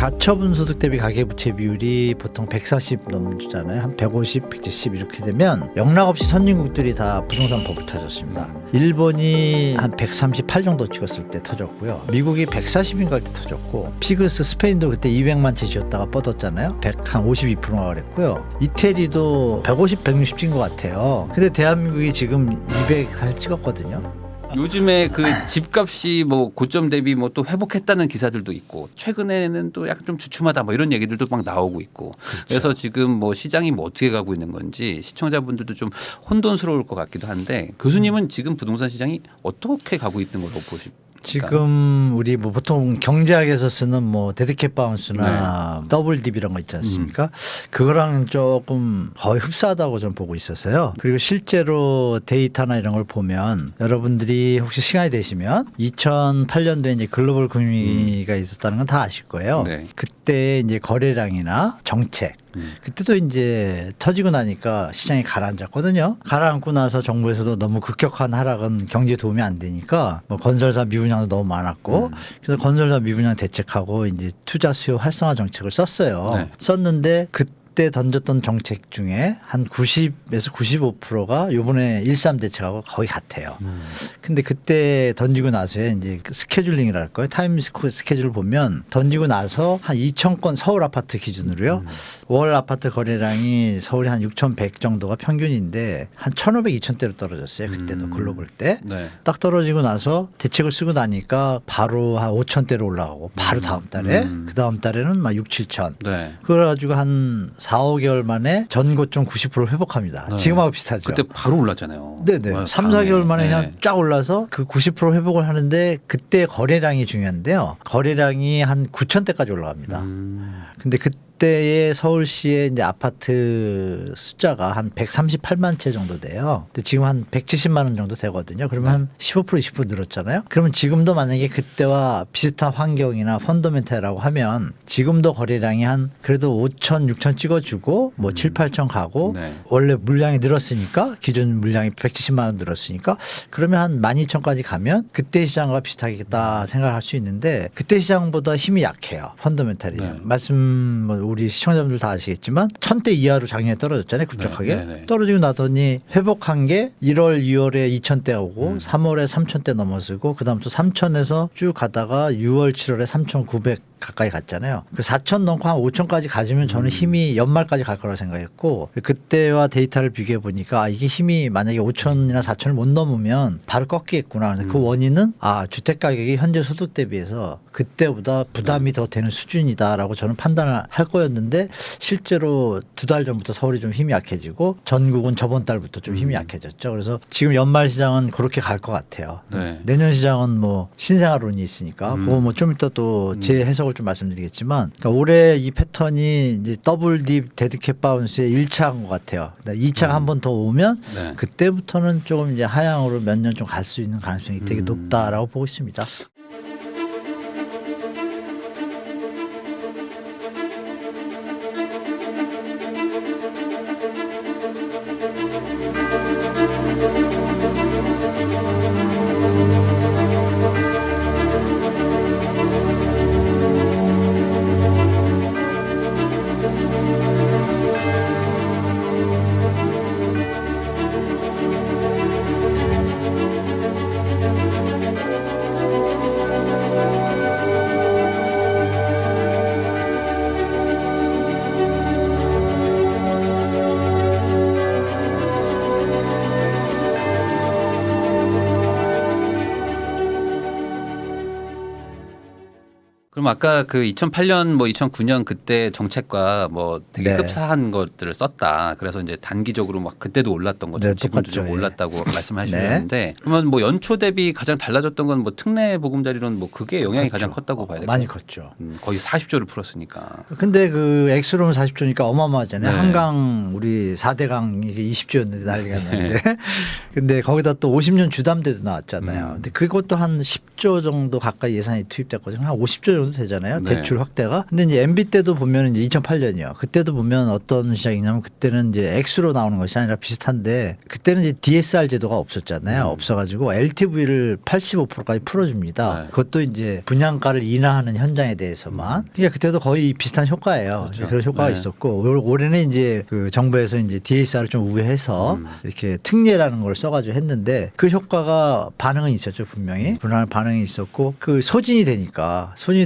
가처분 소득 대비 가계부채 비율이 보통 140 넘잖아요. 한 150, 170 이렇게 되면 영락 없이 선진국들이 다 부동산 버블 터졌습니다. 일본이 한 138 정도 찍었을 때 터졌고요. 미국이 140인가 할 때 터졌고, 피그스 스페인도 그때 200만 채 지었다가 뻗었잖아요. 152%가 그랬고요. 이태리도 150, 160 찍은 것 같아요. 근데 대한민국이 지금 200 사실 찍었거든요. 요즘에 그 집값이 뭐 고점 대비 뭐 또 회복했다는 기사들도 있고, 최근에는 또 약간 좀 주춤하다 뭐 이런 얘기들도 막 나오고 있고. 그렇죠. 그래서 지금 뭐 시장이 뭐 어떻게 가고 있는 건지 시청자분들도 좀 혼돈스러울 것 같기도 한데, 교수님은 지금 부동산 시장이 어떻게 가고 있는 걸로 보십니까? 지금 우리 뭐 보통 경제학에서 쓰는 뭐 데드캣 바운스나 더블 딥 이런 거 있지 않습니까? 그거랑 조금 거의 흡사하다고 저는 보고 있었어요. 그리고 실제로 데이터나 이런 걸 보면 여러분들이 혹시 시간이 되시면 2008년도에 이제 글로벌 금융위기가 있었다는 건 다 아실 거예요. 네. 그때 이제 거래량이나 정책 그때도 이제 터지고 나니까 시장이 가라앉았거든요. 가라앉고 나서 정부에서도 너무 급격한 하락은 경제에 도움이 안 되니까 뭐 건설사 미분양도 너무 많았고 그래서 건설사 미분양 대책하고 이제 투자 수요 활성화 정책을 썼어요. 네. 썼는데 그때 던졌던 정책 중에 한 90에서 95%가 요번에 13 대책하고 거의 같아요. 근데 그때 던지고 나서 이제 그 스케줄링이라 할까요? 타임 스케줄을 보면 던지고 나서 한 2,000건 서울 아파트 기준으로요. 월 아파트 거래량이 서울이 한 6,100 정도가 평균인데 한 1,500, 2,000대로 떨어졌어요. 그때도 글로벌 때. 네. 딱 떨어지고 나서 대책을 쓰고 나니까 바로 한 5,000대로 올라가고 바로 다음 달에 그 다음 달에는 막 6, 7천. 네. 그래가지고 한 4, 5개월 만에 전고점 90% 회복합니다. 네. 지금하고 비슷하죠. 그때 바로 올랐잖아요. 네네. 3, 4개월 만에 그냥 쫙 올라서 그 90% 회복을 하는데 그때 거래량이 중요한데요. 거래량이 한 9,000대까지 올라갑니다. 근데 그때의 서울시의 이제 아파트 숫자가 한 138만 채 정도 돼요. 근데 지금 한 170만 원 정도 되거든요. 그러면 한 15% 20% 늘었잖아요. 그러면 지금도 만약에 그때와 비슷한 환경이나 펀더멘탈이라고 하면 지금도 거래량이 한 그래도 5천, 6천 찍어주고 뭐 7, 8천 가고 네. 원래 물량이 늘었으니까 기준 물량이 170만 원 늘었으니까 그러면 한 12,000까지 가면 그때 시장과 비슷하겠다 생각할 수 있는데 그때 시장보다 힘이 약해요. 펀더멘탈이. 네. 말씀 뭐 우리 시청자분들 다 아시겠지만 1,000대 이하로 작년에 떨어졌잖아요. 급격하게. 네, 네, 네. 떨어지고 나더니 회복한 게 1월, 2월에 2,000대 오고 3월에 3,000대 넘어서고 그다음 또 3,000에서 쭉 가다가 6월, 7월에 3,900 가까이 갔잖아요. 그 4,000 넘고 한 5,000까지 가지면 저는 힘이 연말까지 갈 거라고 생각했고 그때와 데이터를 비교해 보니까 아, 이게 힘이 만약에 5,000이나 4,000을 못 넘으면 바로 꺾이겠구나. 그 원인은 아, 주택 가격이 현재 소득 대비해서 그때보다 부담이 더 되는 수준이다라고 저는 판단을 할 거였는데 실제로 2달 전부터 서울이 좀 힘이 약해지고 전국은 저번 달부터 좀 힘이 약해졌죠. 그래서 지금 연말 시장은 그렇게 갈 것 같아요. 네. 내년 시장은 뭐 신생아론이 있으니까 그거 뭐 좀 이따 또 제 해석을 좀 말씀드리겠지만 그러니까 올해 이 패턴이 이제 더블 딥 데드캣 바운스의 1차인 것 같아요. 2차가 한 번 더 오면 네. 그때부터는 조금 이제 하향으로 몇 년 좀 갈 수 있는 가능성이 되게 높다라고 보고 있습니다. 그럼 아까 그 2008년 뭐 2009년 그때 정책과 뭐 되게 네. 흡사한 것들을 썼다. 그래서 이제 단기적으로 막 그때도 올랐던 것처럼 네, 지금도 좀 똑같죠. 예. 올랐다고 말씀하셨는데 그러면 뭐 연초 대비 가장 달라졌던 건 뭐 특례 보금자리론 뭐 그게 영향이 가장 컸다고 봐야 될까요? 많이 컸죠. 거의 40조를 풀었으니까. 근데 그 액수로는 40조니까 어마어마하잖아요. 네. 한강 우리 4대강 이게 20조였는데 난리가 났는데 근데 거기다 또 50년 주담대도 나왔잖아요. 근데 그것도 한 10조 정도 가까이 예산이 투입됐거든요. 한 50조 정도 정도 되잖아요. 네. 대출 확대가. 근데 이제 MB 때도 보면 이제 2008년이요. 그때도 보면 어떤 시장이냐면 그때는 이제 액수로 나오는 것이 아니라 비슷한데 그때는 이제 DSR 제도가 없었잖아요. 없어가지고 LTV를 85%까지 풀어줍니다. 네. 그것도 이제 분양가를 인하하는 현장에 대해서만. 그러니까 그때도 거의 비슷한 효과예요. 그렇죠. 그런 효과가 네. 있었고 올해는 이제 그 정부에서 이제 DSR을 좀 우회해서 이렇게 특례라는 걸 써가지고 했는데 그 효과가 반응은 있었죠 분명히. 분할 반응이 있었고 그 소진이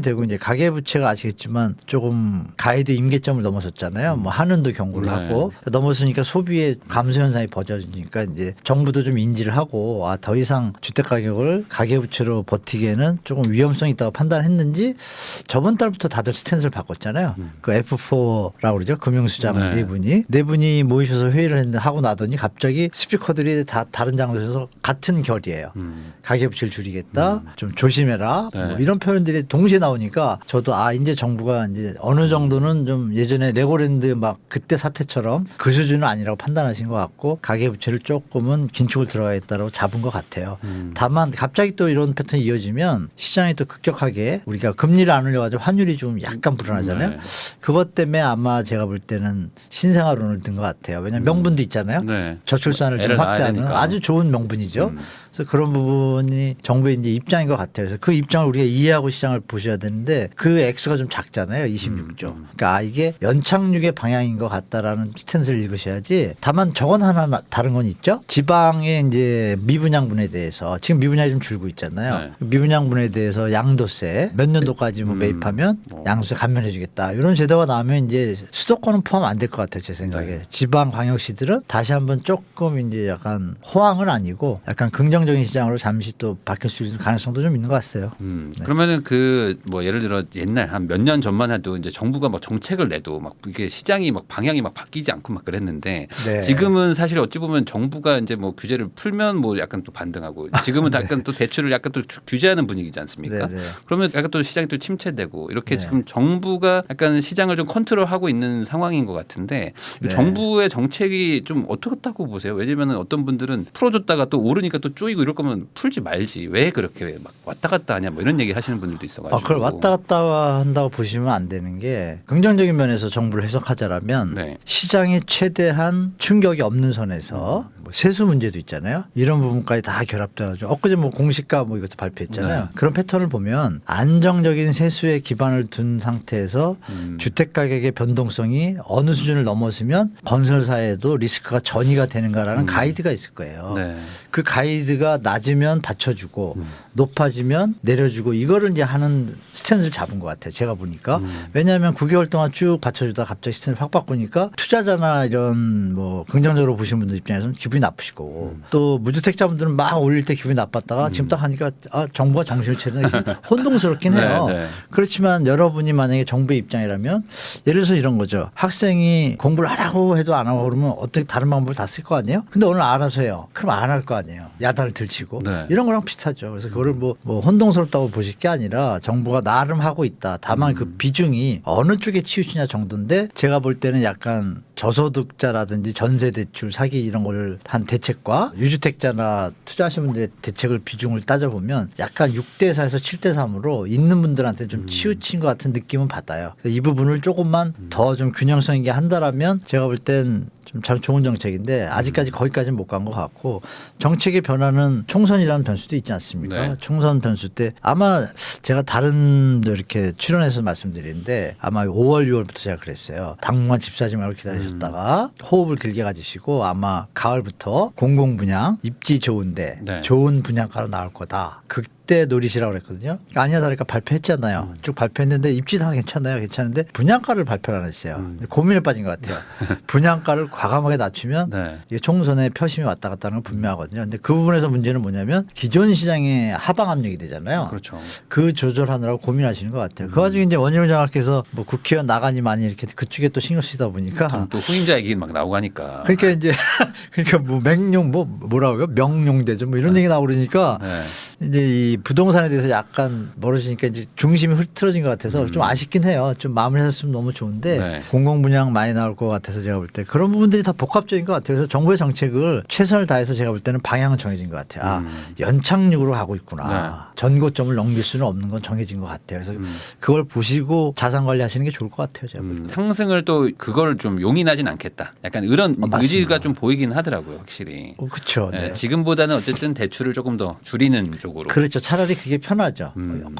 되고 이제 가계부채가 아시겠지만 조금 가이드 임계점을 넘어섰잖아요. 뭐 한은도 경고를 네. 하고 넘어서니까 소비의 감소 현상이 벌어지니까 이제 정부도 좀 인지를 하고 더 이상 주택 가격을 가계부채로 버티기에는 조금 위험성이 있다고 판단했는지 저번 달부터 다들 스탠스를 바꿨잖아요. 그 F4라고 그러죠. 금융수장 네 분이 모이셔서 회의를 하고 나더니 갑자기 스피커들이 다 다른 장소에서 같은 결이에요. 가계부채를 줄이겠다. 좀 조심해라. 네. 뭐 이런 표현들이 동시에 나오니까 저도 이제 정부가 이제 어느 정도는 좀 예전에 레고랜드 막 그때 사태처럼 그 수준은 아니라고 판단하신 것 같고 가계부채를 조금은 긴축을 들어가겠다고 잡은 것 같아요. 다만 갑자기 또 이런 패턴이 이어지면 시장이 또 급격하게 우리가 금리를 안 올려가지고 환율이 좀 약간 불안하잖아요. 네. 그것 때문에 아마 제가 볼 때는 신생아론을 든 것 같아요. 왜냐하면 명분도 있잖아요. 네. 저출산을 좀 애를 낳아야 확대하는 되니까. 아주 좋은 명분이죠. 그래서 그런 부분이 정부의 이제 입장인 것 같아요. 그래서 그 입장을 우리가 이해하고 시장을 보셔야 되는데 그 액수가 좀 작잖아요. 26조. 그러니까 이게 연착륙의 방향인 것 같다라는 스탠스를 읽으셔야지. 다만 저건 하나 다른 건 있죠. 지방의 이제 미분양분에 대해서 지금 미분양이 좀 줄고 있잖아요. 네. 미분양분에 대해서 양도세 몇 년도까지 뭐 매입하면 양도세 감면해주겠다. 이런 제도가 나오면 이제 수도권은 포함 안 될 것 같아요. 제 생각에. 네. 지방 광역시들은 다시 한번 조금 이제 약간 호황은 아니고 약간 긍정적인 시장으로 잠시 또 바뀔 수 있는 가능성도 좀 있는 것 같아요. 그러면은 그 뭐 예를 들어 옛날 한 몇 년 전만 해도 이제 정부가 막 정책을 내도 막 이게 시장이 막 방향이 막 바뀌지 않고 막 그랬는데 네. 지금은 사실 어찌 보면 정부가 이제 뭐 규제를 풀면 뭐 약간 또 반등하고 지금은 약간 또 대출을 약간 또 규제하는 분위기지 않습니까? 네, 네. 그러면 약간 또 시장이 또 침체되고 이렇게 네. 지금 정부가 약간 시장을 좀 컨트롤하고 있는 상황인 것 같은데 네. 정부의 정책이 좀 어떻다고 보세요? 왜냐면은 어떤 분들은 풀어줬다가 또 오르니까 또 쪼이고 이럴 거면 풀지 말지 왜 그렇게 막 왔다 갔다 하냐 뭐 이런 얘기 하시는 분들도 있어가지고. 그걸 왔다 갔다 한다고 보시면 안 되는 게 긍정적인 면에서 정부를 해석하자라면 네. 시장에 최대한 충격이 없는 선에서 뭐 세수 문제도 있잖아요. 이런 부분까지 다 결합돼가지고 엊그제 뭐 공시가 뭐 이것도 발표했잖아요. 네. 그런 패턴을 보면 안정적인 세수에 기반을 둔 상태에서 주택 가격의 변동성이 어느 수준을 넘어서면 건설사에도 리스크가 전이가 되는가라는 가이드가 있을 거예요. 네. 그 가이드가 낮으면 받쳐주고 높아지면 내려주고 이거를 이제 하는 스탠스를 잡은 것 같아요. 제가 보니까. 왜냐하면 9개월 동안 쭉 받쳐주다가 갑자기 스탠스 확 바꾸니까 투자자나 이런 뭐 긍정적으로 보시는 분들 입장에서는 기분이 나쁘실 거고 또 무주택자분들은 막 올릴 때 기분이 나빴다가 지금 딱 하니까 정부가 정신을 차리는 혼동스럽긴 해요. 네, 네. 그렇지만 여러분이 만약에 정부의 입장이라면 예를 들어서 이런 거죠. 학생이 공부를 하라고 해도 안 하고 그러면 어떻게 다른 방법을 다 쓸 거 아니에요? 근데 오늘 알아서 해요. 그럼 안 할 거 아니에요. 야단을 들치고. 네. 이런 거랑 비슷하죠. 그래서 그거를 뭐 혼동스럽다고 보실 게 아니라 정부가 나름 하고 있다. 다만 그 비중이 어느 쪽에 치우치냐 정도인데 제가 볼 때는 약간 저소득자라든지 전세 대출 사기 이런 걸 한 대책과 유주택자나 투자하시는 분들의 대책을 비중을 따져보면 약간 6대4에서 7대3으로 있는 분들한테 좀 치우친 것 같은 느낌은 받아요. 그래서 이 부분을 조금만 더 좀 균형성 있게 한다라면 제가 볼 땐 좀 참 좋은 정책인데 아직까지 거기까지는 못 간 것 같고 정책의 변화는 총선이라는 변수도 있지 않습니까? 네. 총선 변수 때 아마 제가 다른 데 이렇게 출연해서 말씀드리는데 아마 5월 6월부터 제가 그랬어요. 당분간 집 사지 말고 기다리셨다가 호흡을 길게 가지시고 아마 가을부터 공공분양 입지 좋은데 네. 좋은 분양가로 나올 거다. 그때 노리시라고 그랬거든요. 아니야 다르니까 발표했잖아요. 쭉 발표했는데 입지 다 괜찮아요. 괜찮은데 분양가를 발표를 안 했어요. 고민에 빠진 것 같아요. 분양가를 과감하게 낮추면 네. 이게 총선에 표심이 왔다 갔다 하는 건 분명하거든요. 근데 그 부분에서 문제는 뭐냐면 기존 시장에 하방 압력이 되잖아요. 그렇죠. 그 조절하느라고 고민하시는 것 같아요. 그 와중에 이제 원희룡 장학께서 뭐 국회의원 나가니 많이 이렇게 그쪽에 또 신경 쓰다 보니까 지금 또 후임자 얘기 막 나오고 하니까. 그러니까 이제 그러니까 뭐 맹용 뭐라고요? 명용대죠. 뭐 이런 얘기 나오고 그러니까 네. 이제 이 이 부동산에 대해서 약간 멀어지니까 이제 중심이 흐트러진 것 같아서 좀 아쉽긴 해요. 좀 마무리했으면 너무 좋은데 네. 공공 분양 많이 나올 것 같아서 제가 볼 때 그런 부분들이 다 복합적인 것 같아요. 그래서 정부의 정책을 최선을 다해서 제가 볼 때는 방향은 정해진 것 같아요. 아, 연착륙으로 가고 있구나. 전고점을 넘길 수는 없는 건 정해진 것 같아요. 그래서 그걸 보시고 자산 관리하시는 게 좋을 것 같아요. 제가 볼 때. 상승을 또 그걸 좀 용인하진 않겠다. 약간 이런 맞습니다. 의지가 좀 보이긴 하더라고요, 확실히. 그렇죠. 네, 네. 지금보다는 어쨌든 대출을 조금 더 줄이는 쪽으로. 그렇죠. 차라리 그게 편하죠.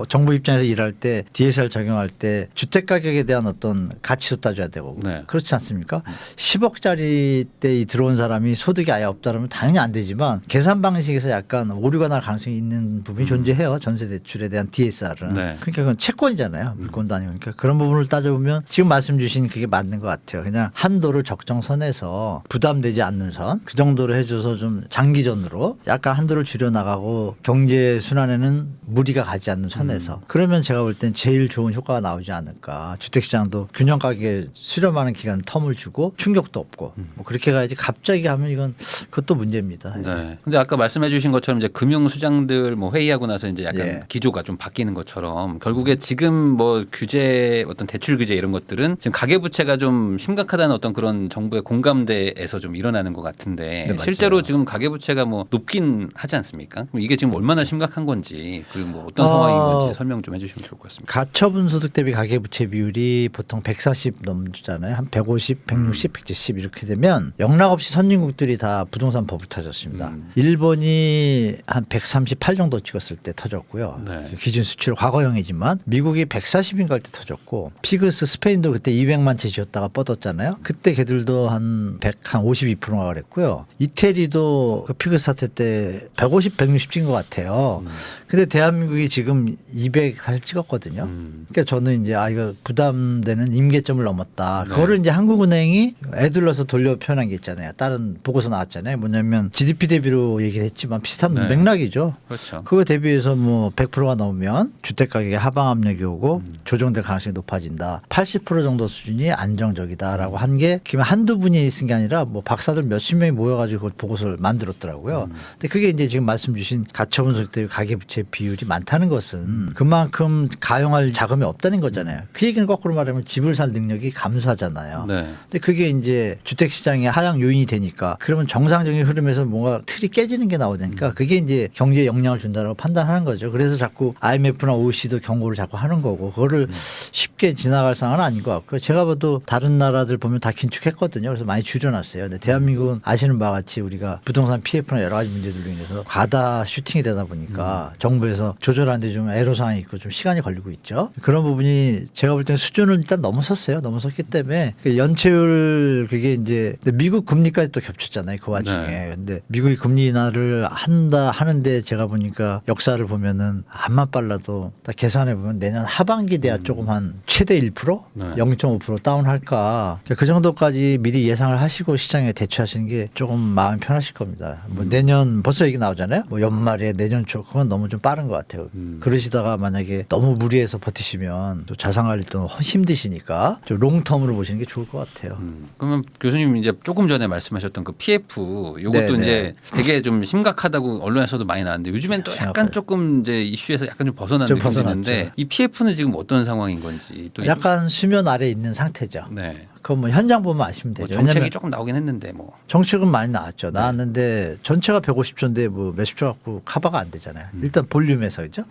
정부 입장에서 일할 때 DSR 적용할 때 주택 가격에 대한 어떤 가치도 따져야 되고 네. 그렇지 않습니까? 10억짜리 때 들어온 사람이 소득이 아예 없다면 당연히 안 되지만 계산 방식에서 약간 오류가 날 가능성이 있는 부분이 존재해요. 전세 대출에 대한 DSR은. 네. 그러니까 그건 채권이잖아요. 물건도 아니고. 그러니까 그런 부분을 따져보면 지금 말씀 주신 그게 맞는 것 같아요. 그냥 한도를 적정선에서 부담되지 않는 선 그 정도로 해줘서 좀 장기전으로 약간 한도를 줄여나가고 경제 순환에는 무리가 가지 않는 선에서 그러면 제가 볼 땐 제일 좋은 효과가 나오지 않을까. 주택시장도 균형 가격에 수렴하는 기간 텀을 주고 충격도 없고 뭐 그렇게 가야지 갑자기 하면 이건 그것도 문제입니다. 네. 근데 아까 말씀해 주신 것처럼 이제 금융 수장들 뭐 회의하고 나서 이제 약간 예. 기조가 좀 바뀌는 것처럼 결국에 지금 뭐 규제 어떤 대출 규제 이런 것들은 지금 가계 부채가 좀 심각하다는 어떤 그런 정부의 공감대에서 좀 일어나는 것 같은데 네, 맞아요. 실제로 지금 가계 부채가 뭐 높긴 하지 않습니까? 그럼 이게 지금 얼마나 심각한 건지 그리고 뭐 어떤 상황인 건지 설명 좀 해주시면 좋을 것 같습니다. 가처분 소득 대비 가계부채 비율이 보통 140 넘잖아요. 한 150, 160, 170 이렇게 되면 영락 없이 선진국들이 다 부동산 버블 터졌습니다. 일본이 한 138 정도 찍었을 때 터졌고요. 네. 기준 수치로 과거형이지만 미국이 140인가 할 때 터졌고 피그스 스페인도 그때 200만 채 지었다가 뻗었잖아요. 그때 걔들도 한 52%가 그랬고요. 이태리도 그 피그스 사태 때 150, 160 찍은 것 같아요. 근데 대한민국이 지금 200 사실 찍었거든요. 그러니까 저는 이제 이거 부담되는 임계점을 넘었다. 네. 그거를 이제 한국은행이 애들러서 돌려 표현한 게 있잖아요. 다른 보고서 나왔잖아요. 뭐냐면 GDP 대비로 얘기를 했지만 비슷한 네. 맥락이죠. 그렇죠. 그거 대비해서 뭐 100%가 넘으면 주택 가격에 하방 압력이 오고 조정될 가능성이 높아진다. 80% 정도 수준이 안정적이다라고 한 게 한두 분이 쓴 게 아니라 뭐 박사들 몇십 명이 모여가지고 그걸 보고서를 만들었더라고요. 근데 그게 이제 지금 말씀 주신 가처분 소득 대비 가계부채 비율이 많다는 것은 그만큼 가용할 자금이 없다는 거잖아요. 그 얘기는 거꾸로 말하면 집을 살 능력이 감소하잖아요. 네. 근데 그게 이제 주택 시장의 하향 요인이 되니까 그러면 정상적인 흐름에서 뭔가 틀이 깨지는 게 나오니까 그게 이제 경제에 영향을 준다고 판단하는 거죠. 그래서 자꾸 IMF나 OECD도 경고를 자꾸 하는 거고 그거를 쉽게 지나갈 상황은 아닌 것 같고요. 제가 봐도 다른 나라들 보면 다 긴축했거든요. 그래서 많이 줄여놨어요. 근데 대한민국은 아시는 바와 같이 우리가 부동산 PF나 여러 가지 문제들로 인해서 과다 슈팅이 되다 보니까 정부에서 조절하는데 좀 애로사항이 있고 좀 시간이 걸리고 있죠. 그런 부분이 제가 볼 때는 수준을 일단 넘어섰어요. 넘어섰기 때문에 그 연체율 그게 이제 근데 미국 금리까지 또 겹쳤잖아요. 그 와중에. 네. 근데 미국이 금리 인하를 하는데 제가 보니까 역사를 보면은 암만 빨라도 딱 계산해 보면 내년 하반기 돼야 조금 한 최대 1%? 네. 0.5% 다운할까. 그 정도까지 미리 예상을 하시고 시장에 대처하시는 게 조금 마음이 편하실 겁니다. 뭐 내년 벌써 얘기 나오잖아요. 뭐 연말에 내년 초 그건 너무 좀 빠른 것 같아요. 그러시다가 만약에 너무 무리해서 버티시면 또 자산 관리 또 힘드시니까 좀 롱텀으로 보시는 게 좋을 것 같아요. 그러면 교수님 이제 조금 전에 말씀하셨던 그 PF 요것도 네, 이제 되게 좀 심각하다고 언론에서도 많이 나왔는데 요즘엔 또 약간 심각해요. 조금 이제 이슈에서 약간 좀 벗어난 좀 느낌이 벗어났죠. 드는데 이 PF는 지금 어떤 상황인 건지 또 약간 수면 아래에 있는 상태죠. 네. 그건 뭐 현장 보면 아시면 뭐 되죠. 정책이 왜냐면 조금 나오긴 했는데 뭐 정책은 많이 나왔죠. 나왔는데 전체가 150조인데 뭐 몇십 조 갖고 커버가 안 되잖아요. 일단 볼륨에서 그죠.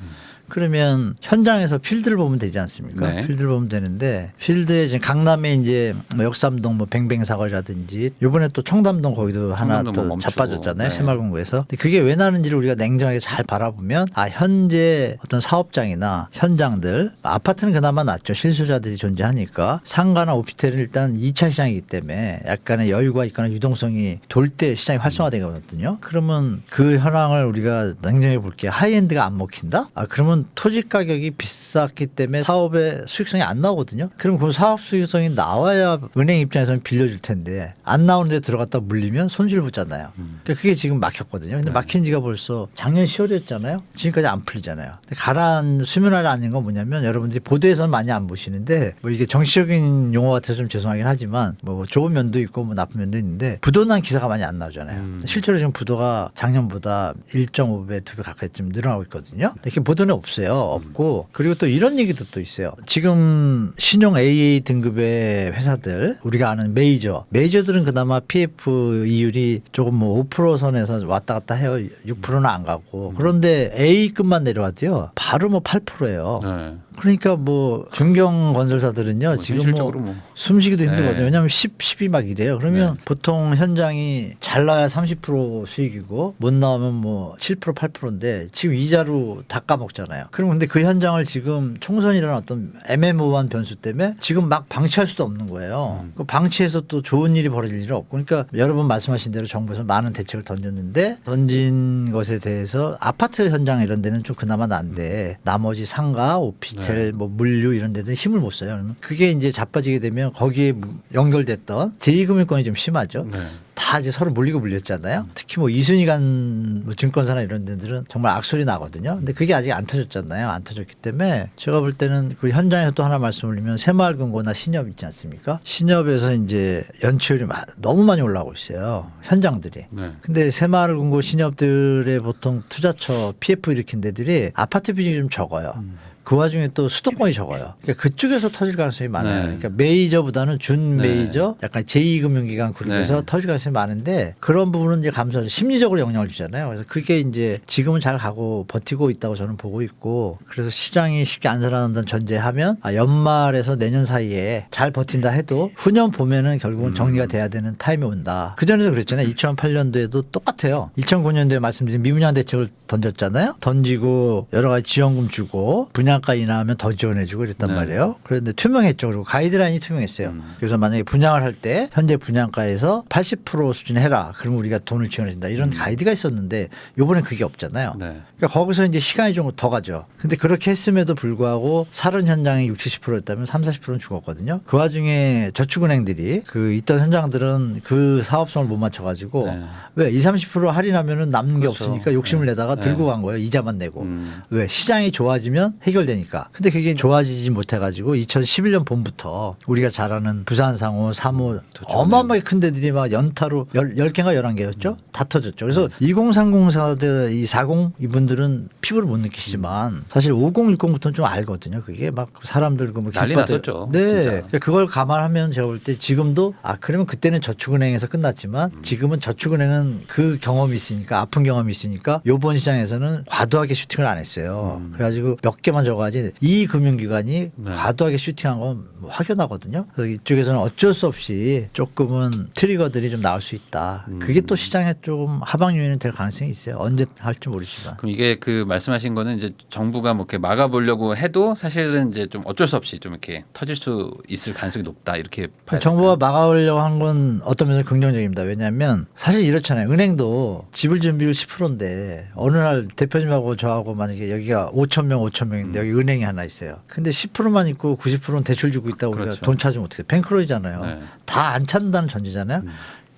그러면 현장에서 필드를 보면 되지 않습니까? 네. 필드를 보면 되는데 필드에 지금 강남에 이제 뭐 역삼동 뭐 뱅뱅사거리라든지 요번에 또 청담동 거기도 하나 청담동 뭐 또 멈추고. 자빠졌잖아요. 네. 새마을금고에서. 근데 그게 왜 나는지를 우리가 냉정하게 잘 바라보면 현재 어떤 사업장이나 현장들 아파트는 그나마 낫죠. 실소자들이 존재하니까 상가나 오피스텔은 일단 2차 시장이기 때문에 약간의 여유가 있거나 유동성이 돌 때 시장이 활성화되거든요. 그러면 그 현황을 우리가 냉정히 볼게요. 하이엔드가 안 먹힌다? 그러면 지금은 토지 가격이 비쌌기 때문에 사업의 수익성이 안 나오거든요. 그럼 그 사업 수익성이 나와야 은행 입장에서는 빌려줄 텐데 안 나오는데 들어갔다 물리면 손실 보잖아요. 그러니까 그게 지금 막혔거든요. 근데 막힌 지가 벌써 작년 10월이었잖아요. 지금까지 안 풀리잖아요. 근데 가라앉 수면 아래 앉는 건 뭐냐면 여러분들이 보도에서는 많이 안 보시는데 뭐 이게 정치적인 용어 같아서 좀 죄송하긴 하지만 뭐 좋은 면도 있고 뭐 나쁜 면도 있는데 부도난 기사가 많이 안 나오잖아요. 실제로 지금 부도가 작년보다 1.5배, 2배 가까이 좀 늘어나고 있거든요. 이렇게 보도는 없어요. 없고 그리고 또 이런 얘기도 또 있어요. 지금 신용 AA 등급의 회사들 우리가 아는 메이저들은 그나마 PF 이율이 조금 뭐 5% 선에서 왔다 갔다 해요. 6%는 안 가고 그런데 A급만 내려와도요. 바로 뭐 8%예요. 네. 그러니까 뭐 중견 건설사들은요 지금 현실적으로 뭐 뭐. 숨쉬기도 힘들거든요. 네. 왜냐하면 10이 막 이래요. 그러면 보통 현장이 잘 나야 30% 수익이고 못 나오면 뭐 7% 8%인데 지금 이자로 다 까먹잖아요. 그럼 근데 그 현장을 지금 총선이라는 어떤 애매모호한 변수 때문에 지금 막 방치할 수도 없는 거예요. 그 방치해서 또 좋은 일이 벌어질 일은 없고 그러니까 여러 번 말씀하신 대로 정부에서 많은 대책을 던졌는데 던진 것에 대해서 아파트 현장 이런 데는 좀 그나마 난데 나머지 상가, 오피스텔, 뭐 물류 이런 데는 힘을 못 써요. 그러면 그게 이제 자빠지게 되면 거기에 연결됐던 제2금융권이 좀 심하죠. 네. 다 이제 서로 물렸잖아요. 특히 뭐 이순이 간 뭐 증권사나 이런 데들은 정말 악소리 나거든요. 근데 그게 아직 안 터졌잖아요. 안 터졌기 때문에 제가 볼 때는 그 현장에서 또 하나 말씀을 드리면 새마을금고나 신협 있지 않습니까? 신협에서 이제 연체율이 너무 많이 올라오고 있어요. 현장들이. 네. 근데 새마을금고 신협들의 보통 투자처 PF 일으킨 데들이 아파트 비중이 좀 적어요. 그 와중에 또 수도권이 적어요. 그러니까 그쪽에서 터질 가능성이 많아요. 네. 그러니까 메이저보다는 준 메이저, 약간 제2금융기관 그룹에서 네. 터질 가능성이 많은데 그런 부분은 이제 감사해서 심리적으로 영향을 주잖아요. 그래서 그게 이제 지금은 잘 가고 버티고 있다고 저는 보고 있고 그래서 시장이 쉽게 안 살아난다는 전제하면 연말에서 내년 사이에 잘 버틴다 해도 후년 보면은 결국은 정리가 돼야 되는 타임이 온다. 그전에도 그랬잖아요. 2008년도에도 똑같아요. 2009년도에 말씀드린 미분양 대책을 던졌잖아요. 던지고 여러 가지 지원금 주고 분양가 인하하면 더 지원해주고 이랬단 네. 말이에요. 그런데 투명했죠. 그리고 가이드라인이 투명했어요. 그래서 만약에 분양을 할 때 현재 분양가에서 80% 수준 해라. 그러면 우리가 돈을 지원해준다. 이런 가이드가 있었는데 이번엔 그게 없잖아요. 네. 그러니까 거기서 이제 시간이 좀 더 가죠. 근데 그렇게 했음에도 불구하고 살은 현장이 60, 70%였다면 30, 40%는 죽었거든요. 그 와중에 저축은행들이 그 있던 현장들은 그 사업성을 못 맞춰가지고 네. 왜 20, 30% 할인하면은 남는 게 그렇죠. 없으니까 욕심을 네. 내다가 네. 들고 간 거예요. 이자만 내고. 왜 시장이 좋아지면 해결되니까. 근데 그게 좋아지지 못해가지고 2011년 봄부터 우리가 잘 아는 부산상호, 3호 어마어마하게 큰 데들이 막 연타로 10개인가 11개였죠? 다 터졌죠. 그래서 2030사대 이 40 이분들은 피부를 못 느끼시지만 사실 50, 60부터는 좀 알거든요. 그게 막 사람들 그뭐 난리 났었죠. 네. 진짜. 그러니까 그걸 감안하면 제가 볼 때 지금도 그러면 그때는 저축은행에서 끝났지만 지금은 저축은행은 그 경험이 있으니까 아픈 경험이 있으니까 요번 시장에서는 과도하게 슈팅을 안 했어요. 그래가지고 몇 개만 적어가지 이 금융기관이 과도하게 슈팅한 건 확연하거든요. 그래서 이쪽에서는 어쩔 수 없이 조금은 트리거들이 좀 나올 수 있다. 그게 또 시장에 조금 하방 요인이 될 가능성이 있어요. 언제 할지 모르지만. 그럼 이게 그 말씀하신 거는 이제 정부가 뭐 이렇게 막아보려고 해도 사실은 이제 좀 어쩔 수 없이 좀 이렇게 터질 수 있을 가능성이 높다 이렇게 봐야 정부가 막아오려고 한 건 어떤 면에서 긍정적입니다. 왜냐하면 사실 이렇잖아요. 은행도 지불 준비율 10%인데 어느 날 대표님하고 저하고 만약에 여기가 5천 명인데 여기 은행이 하나 있어요. 근데 10%만 있고 90%는 대출 주고 있다고 우리가 그렇죠. 돈 찾으면 어떻게 돼? 뱅크로이잖아요. 네. 다 안 찾는다는 전제잖아요.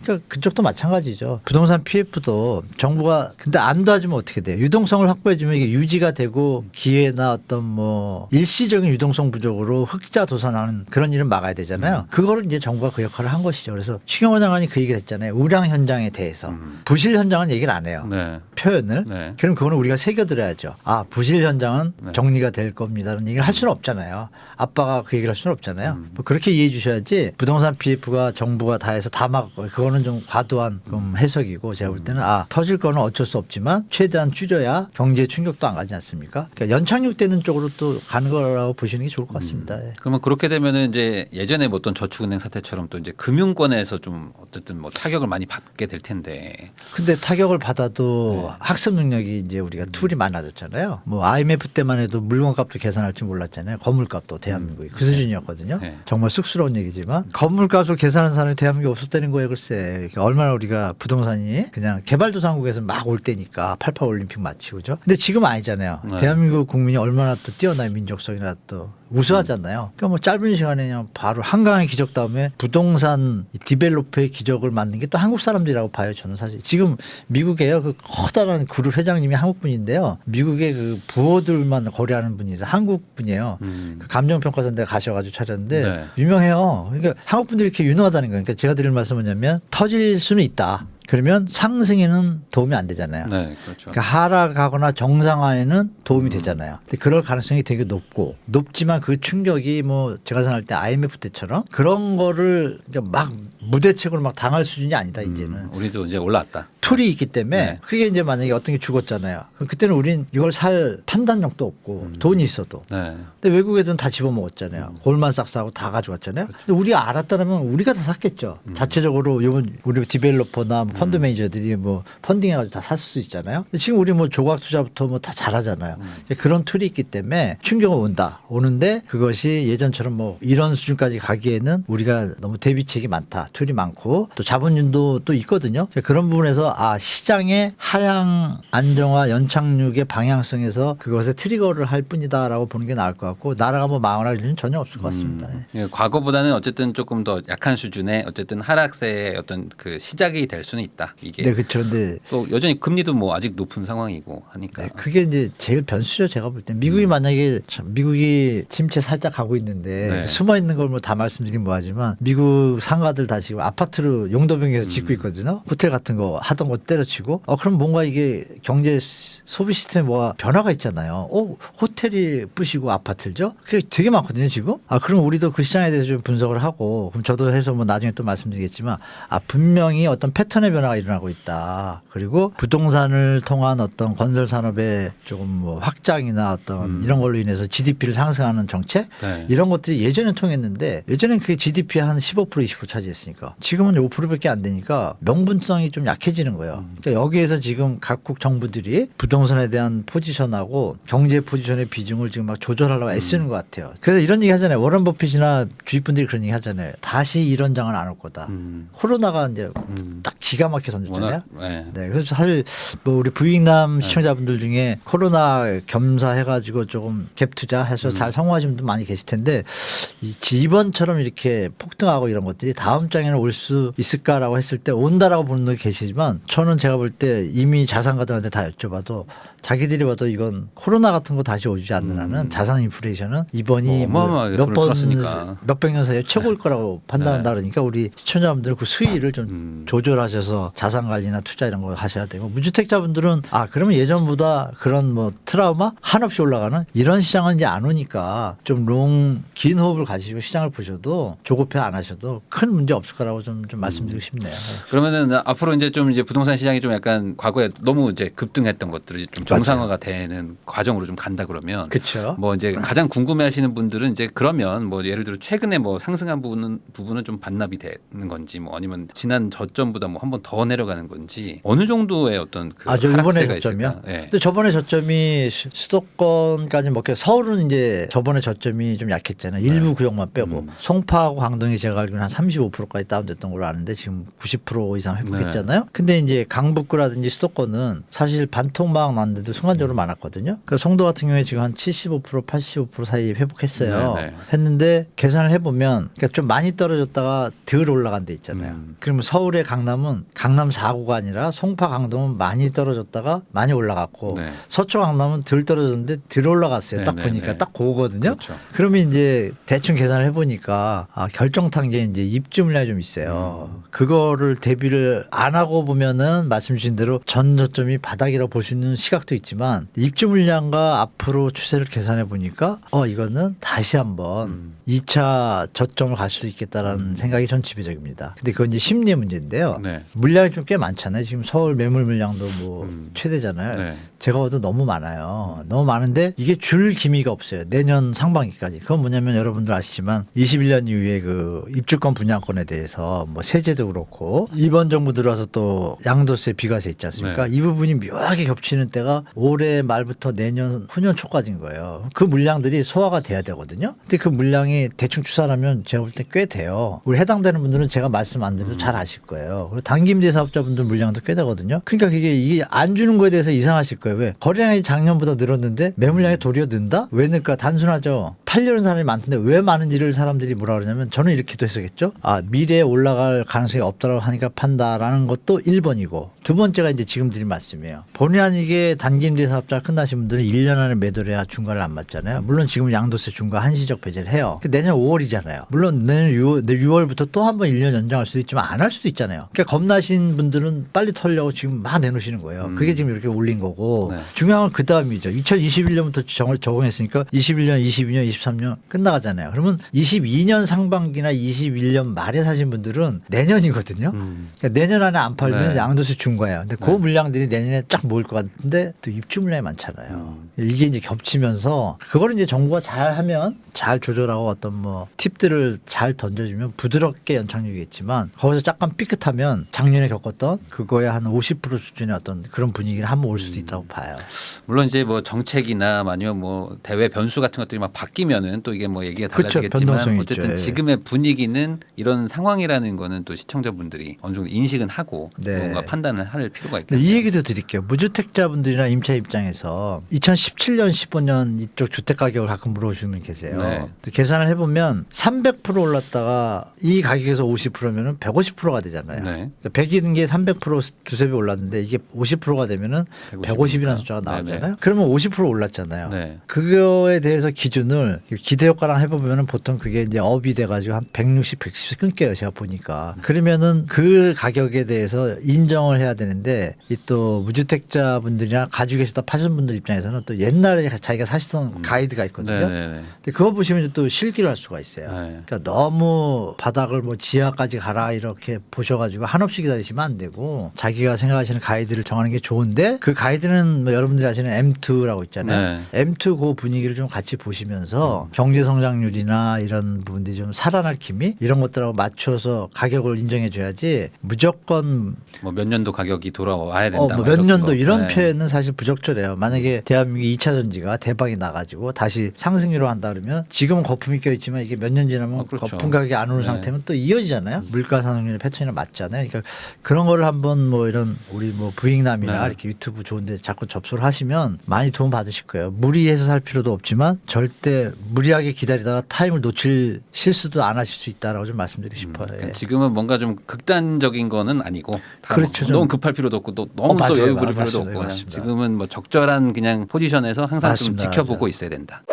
그러니까 그쪽도 마찬가지죠. 부동산 PF도 정부가 근데 안 도와주면 어떻게 돼요? 유동성을 확보해주면 이게 유지가 되고 기회나 어떤 뭐 일시적인 유동성 부족으로 흑자 도산하는 그런 일은 막아야 되잖아요. 그거를 이제 정부가 그 역할을 한 것이죠. 그래서 추경호 장관이 그 얘기를 했잖아요. 우량 현장에 대해서 부실 현장은 얘기를 안 해요. 네. 표현을. 네. 그럼 그거는 우리가 새겨들어야죠. 부실 현장은 네. 정리가 될 겁니다. 이런 얘기를 할 수는 없잖아요. 아빠가 그 얘기를 할 수는 없잖아요. 뭐 그렇게 이해해 주셔야지 부동산 PF가 정부가 다 해서 다 막을 거예요. 그거는 좀 과도한 해석이고 제가 볼 때는 터질 거는 어쩔 수 없지만 최대한 줄여야 경제 충격도 안 가지 않습니까? 그러니까 연착륙되는 쪽으로 또 가는 거라고 보시는 게 좋을 것 같습니다. 예. 그러면 그렇게 되면은 이제 예전에 뭐 어떤 저축은행 사태처럼 또 이제 금융권에서 좀 어쨌든 뭐 타격을 많이 받게 될 텐데. 근데 타격을 받아도 학습 능력이 이제 우리가 툴이 많아졌잖아요. 뭐 IMF 때만 해도 물건값도 계산할 줄 몰랐잖아요. 건물값도 대한민국이 그 수준이었거든요. 네. 정말 쑥스러운 얘기지만 건물값을 계산하는 사람이 대한민국에 없었다는 거예요. 글쎄. 때 얼마나 우리가 부동산이 그냥 개발도상국에서 막 올 때니까 88 올림픽 마치고 죠. 근데 지금 아니잖아요. 네. 대한민국 국민이 얼마나 또 뛰어나요. 민족성이나 또 우수하잖아요. 그러니까 뭐 짧은 시간에 그냥 바로 한강의 기적 다음에 부동산 디벨로퍼의 기적을 만든 게 또 한국 사람들이라고 봐요. 저는 사실 지금 미국에요. 그 커다란 그룹 회장님이 한국 분인데요. 미국의 그 부호들만 거래하는 분이 있어요. 한국 분이에요. 그 감정평가사인데 가셔가지고 찾았는데 네. 유명해요. 그러니까 한국 분들이 이렇게 유능하다는 거예요. 그러니까 제가 드릴 말씀은 뭐냐면 터질 수는 있다. 그러면 상승에는 도움이 안 되잖아요. 네, 그렇죠. 그러니까 하락하거나 정상화에는 도움이 되잖아요. 근데 그럴 가능성이 되게 높지만 그 충격이 뭐 제가 생각할 때 IMF 때처럼 그런 거를 그러니까 막 무대책으로 막 당할 수준이 아니다 이제는. 우리도 이제 올라왔다. 툴이 있기 때문에 네. 그게 이제 만약에 어떤 게 죽었잖아요. 그럼 그때는 우린 이걸 살 판단력도 없고 돈이 있어도. 네. 근데 외국 애들은 다 집어먹었잖아요. 골만삭스하고 다 가져갔잖아요. 근데 우리가 알았다면 우리가 다 샀겠죠. 자체적으로 이번 우리 디벨로퍼나 뭐 펀드 매니저들이 뭐 펀딩해가지고 다 샀을 수 있잖아요. 근데 지금 우리 뭐 조각 투자부터 뭐 다 잘하잖아요. 그런 툴이 있기 때문에 충격은 오는데 그것이 예전처럼 뭐 이런 수준까지 가기에는 우리가 너무 대비책이 많다. 툴이 많고 또 자본율도 또 있거든요. 그런 부분에서 시장의 하향 안정화 연착륙의 방향성에서 그것에 트리거를 할 뿐이다라고 보는 게 나을 것 같고 나라가 뭐 망할 일은 전혀 없을 것 같습니다. 예, 과거보다는 어쨌든 조금 더 약한 수준의 어쨌든 하락세의 어떤 그 시작이 될 수는 있다. 이게 네, 그렇죠. 근데 또 여전히 금리도 뭐 아직 높은 상황이고 하니까. 네, 그게 이제 제일 변수죠. 제가 볼 때 미국이 만약에 미국이 침체 살짝 가고 있는데 네. 숨어 있는 걸 뭐 다 말씀드리긴 뭐하지만 미국 상가들 다 지금 아파트로 용도 변경해서 짓고 있거든요. 호텔 같은 거 하던 거 때려치고 그럼 뭔가 이게 경제 소비 시스템에 뭐가 변화가 있잖아요. 호텔이 부시고 아파트죠. 그게 되게 많거든요 지금. 그럼 우리도 그 시장에 대해서 좀 분석을 하고 그럼 저도 해서 뭐 나중에 또 말씀드리겠지만 분명히 어떤 패턴의 변화가 일어나고 있다. 그리고 부동산을 통한 어떤 건설 산업의 조금 뭐 확장이나 어떤 이런 걸로 인해서 GDP를 상승하는 정책 네. 이런 것들이 예전엔 통했는데 예전엔 그게 GDP 한 15% 20% 차지했으니까 지금은 5%밖에 안 되니까 명분성이 좀 약해지는 거예요. 그러니까 여기에서 지금 각국 정부들이 부동산에 대한 포지션하고 경제 포지션의 비중을 지금 막 조절하려고 애쓰는 것 같아요. 그래서 이런 얘기 하잖아요. 워런 버핏이나 주식분들이 그런 얘기 하잖아요. 다시 이런 장은 안 올 거다. 코로나가 이제 딱 기가 막히게 던졌잖아요. 네. 네, 그래서 사실 뭐 우리 부익남 시청자분들 중에 코로나 겸사해가지고 조금 갭 투자해서 잘 성공하신 분들 많이 계실 텐데 이번처럼 이렇게 폭등하고 이런 것들이 다음 장에는 올 수 있을까라고 했을 때 온다라고 보는 분도 계시지만 저는 제가 볼 때 이미 자산가들한테 다 여쭤봐도 자기들이 봐도 이건 코로나 같은 거 다시 오지 않는 한은 자산 인플레이션은 이번이 뭐 어마어마하게 몇 돈을 번 풀었으니까. 몇백 년 사이에 최고일 거라고 판단한다 그러니까 우리 시청자분들 그 수위를 좀 조절하셔서 자산 관리나 투자 이런 거 하셔야 되고 무주택자분들은 그러면 예전보다 그런 뭐 트라우마 한없이 올라가는 이런 시장은 이제 안 오니까 좀 긴 호흡을 가지고 시장을 보셔도 조급해 안 하셔도 큰 문제 없을 거라고 좀 말씀드리고 싶네요. 그러면은 앞으로 이제 좀 이제 부동산 시장이 좀 약간 과거에 너무 이제 급등했던 것들이 좀 정상화가 되는 과정으로 좀 간다 그러면 그렇죠. 뭐 이제 가장 궁금해하시는 분들은 이제 그러면 뭐 예를 들어 최근에 뭐 상승한 부분은 좀 반납이 되는 건지 뭐 아니면 지난 저점보다 뭐 한 번 더 내려가는 건지 어느 정도의 어떤 그 저 이번에 하락세가 저점이요? 있을까? 네. 근데 저번에 저점이 수도권까지 먹혀 서울은 이제 저번에 저점이 좀 약했잖아요. 일부 구역만 빼고 송파하고 광동이 제가 알기로는 한 35%까지 다운됐던 걸로 아는데 지금 90% 이상 회복했잖아요. 근데 이제 강북구라든지 수도권은 사실 반토막 났는데도 순간적으로 많았거든요. 그러니까 송도 같은 경우에 지금 한 75% 85% 사이 회복했어요. 네. 했는데 계산을 해보면 그러니까 좀 많이 떨어졌다가 덜 올라간 데 있잖아요. 그러면 서울의 강남은 강남 4구가 아니라 송파 강동은 많이 떨어졌다가 많이 올라갔고 네. 서초 강남은 덜 떨어졌는데 덜 올라갔어요. 딱 네, 보니까 네. 딱 그거거든요. 그렇죠. 그러면 이제 대충 계산을 해보니까 결정탄 게 이제 입주 물량이 좀 있어요. 그거를 대비를 안 하고 보면은 말씀 주신 대로 전 저점이 바닥이라고 볼 수 있는 시각도 있지만 입주 물량과 앞으로 추세를 계산해 보니까 이거는 다시 한번 2차 저점을 갈 수 있겠다라는 생각이 전 지배적입니다. 근데 그건 이제 심리의 문제인데요. 네. 물량이 좀 꽤 많잖아요. 지금 서울 매물 물량도 뭐 최대잖아요. 네. 제가 봐도 너무 많아요. 너무 많은데 이게 줄 기미가 없어요. 내년 상반기까지. 그건 뭐냐면 여러분들 아시지만 21년 이후에 그 입주권 분양권에 대해서 뭐 세제도 그렇고 이번 정부 들어와서 또 양도세 비과세 있지 않습니까? 이 부분이 묘하게 겹치는 때가 올해 말부터 내년 후년 초까지인 거예요. 그 물량들이 소화가 돼야 되거든요. 근데 그 물량이 대충 추산하면 제가 볼 때 꽤 돼요. 우리 해당되는 분들은 제가 말씀 안 드려도 잘 아실 거예요. 그리고 단기임대 사업자분들 물량도 꽤 되거든요. 그러니까 이게 안 주는 거에 대해서 이상하실 거예요. 왜? 거래량이 작년보다 늘었는데 매물량이 도리어 는다? 왜 늘까? 단순하죠. 팔려는 사람이 많던데 왜 많은지를 사람들이 뭐라 그러냐면 저는 이렇게도 해석했죠. 아, 미래에 올라갈 가능성이 없다고 하니까 판다라는 것도 1번이고 두 번째가 이제 지금 드린 말씀이에요. 본의 아니게 단기임대 사업자 끝나신 분들은 1년 안에 매도를 해야 중과를 안 맞잖아요. 물론 지금 양도세 중과 한시적 배제를 해요. 내년 5월이잖아요. 물론 내년 6월부터 또 한 번 1년 연장할 수도 있지만 안 할 수도 있잖아요. 그러니까 겁나신 분들은 빨리 털려고 지금 막 내놓으시는 거예요. 그게 지금 이렇게 올린 거고 네. 중요한 건 그 다음이죠. 2021년부터 적용했으니까 21년, 22년, 23년 끝나가잖아요. 그러면 22년 상반기나 21년 말에 사신 분들은 내년이거든요. 그러니까 내년 안에 안 팔면 네. 양도세 중과예요. 근데 그 물량들이 내년에 쫙 모일 것 같은데 또 입주 물량이 많잖아요. 이게 이제 겹치면서 그거를 이제 정부가 잘 하면 잘 조절하고 어떤 뭐 팁들을 잘 던져주면 부드럽게 연착륙이겠지만 거기서 약간 삐끗하면 작년에 겪었던 그거에 한 50% 수준의 어떤 그런 분위기를 한번 올 수도 있다고 봐요. 물론 이제 뭐 정책이나 아니면 뭐 대외 변수 같은 것들이 막 바뀌면은 또 이게 뭐 얘기가 그렇죠. 달라지겠지만 변동성이 어쨌든 있죠. 지금의 분위기는 이런 상황이라는 거는 또 시청자분들이 어느 정도 인식은 하고 네. 뭔가 판단을 할 필요가 네, 있겠네요. 이 얘기도 드릴게요. 무주택자분들이나 임차 입장에서 2017년, 15년 이쪽 주택 가격을 가끔 물어보시는 분 계세요. 네. 계산을 해보면 300% 올랐다가 이 가격에서 50%면은 150%가 되잖아요. 네. 100인 게 300% 두세 배 올랐는데 이게 50%가 되면은 150이라는 숫자가 나오잖아요. 네네. 그러면 50% 올랐잖아요. 네. 그거에 대해서 기준을 기대효과랑 해보면은 보통 그게 이제 업이 돼가지고 한 160, 170 끊겨요. 제가 보니까. 그러면은 그 가격에 대해서 인정을 해야 되는데 이 또 무주택자 분들이나 가지고 계시다 파신 분들 입장에서는 또 옛날에 자기가 사시던 가이드가 있거든요. 네네네. 근데 그거 보시면 또 실기를 할 수가 있어요. 네. 그러니까 너무 바닥을 뭐 지하까지 가라 이렇게 보셔가지고 한없이 기다리시면 안 되고 자기가 생각하시는 가이드를 정하는 게 좋은데 그 가이드는 뭐 여러분들이 아시는 M2라고 있잖아요. M2 그 분위기를 좀 같이 보시면서 경제 성장률이나 이런 부분들이 좀 살아날 기미 이런 것들하고 맞춰서 가격을 인정해 줘야지 무조건 뭐 몇 년도 가격이 돌아와야 된다. 뭐 막 몇 이런 년도 거. 이런 네. 표현은 사실 부적절해요. 만약에 대한민국이 2차 전지가 대박이 나가지고 다시 상승률로 한다 그러면 지금은 거품이 껴있지만 이게 몇 년 지나면 그렇죠. 거품 가격이 안 오는 네. 상태면 또 이어지잖아요. 물가 상승률의 패턴이랑 맞잖아요. 그러니까 그런 거를 한번 뭐 이런 우리 뭐 부익남이나 네. 이렇게 유튜브 좋은데 자꾸 접수를 하시면 많이 도움 받으실 거예요. 무리해서 살 필요도 없지만 절대 무리하게 기다리다가 타임을 놓칠 실수도 안 하실 수 있다라고 좀 말씀드리고 싶어요. 그러니까 예. 지금은 뭔가 좀 극단적인 거는 아니고 다 그렇죠. 뭐 너무 급할 필요도 없고 또 너무 또 맞아요. 여유 부릴 필요도 맞습니다. 없고 그냥 맞습니다. 지금은 뭐 적절한 그냥 포지션에서 항상 맞습니다. 좀 지켜보고 맞아요. 있어야 된다.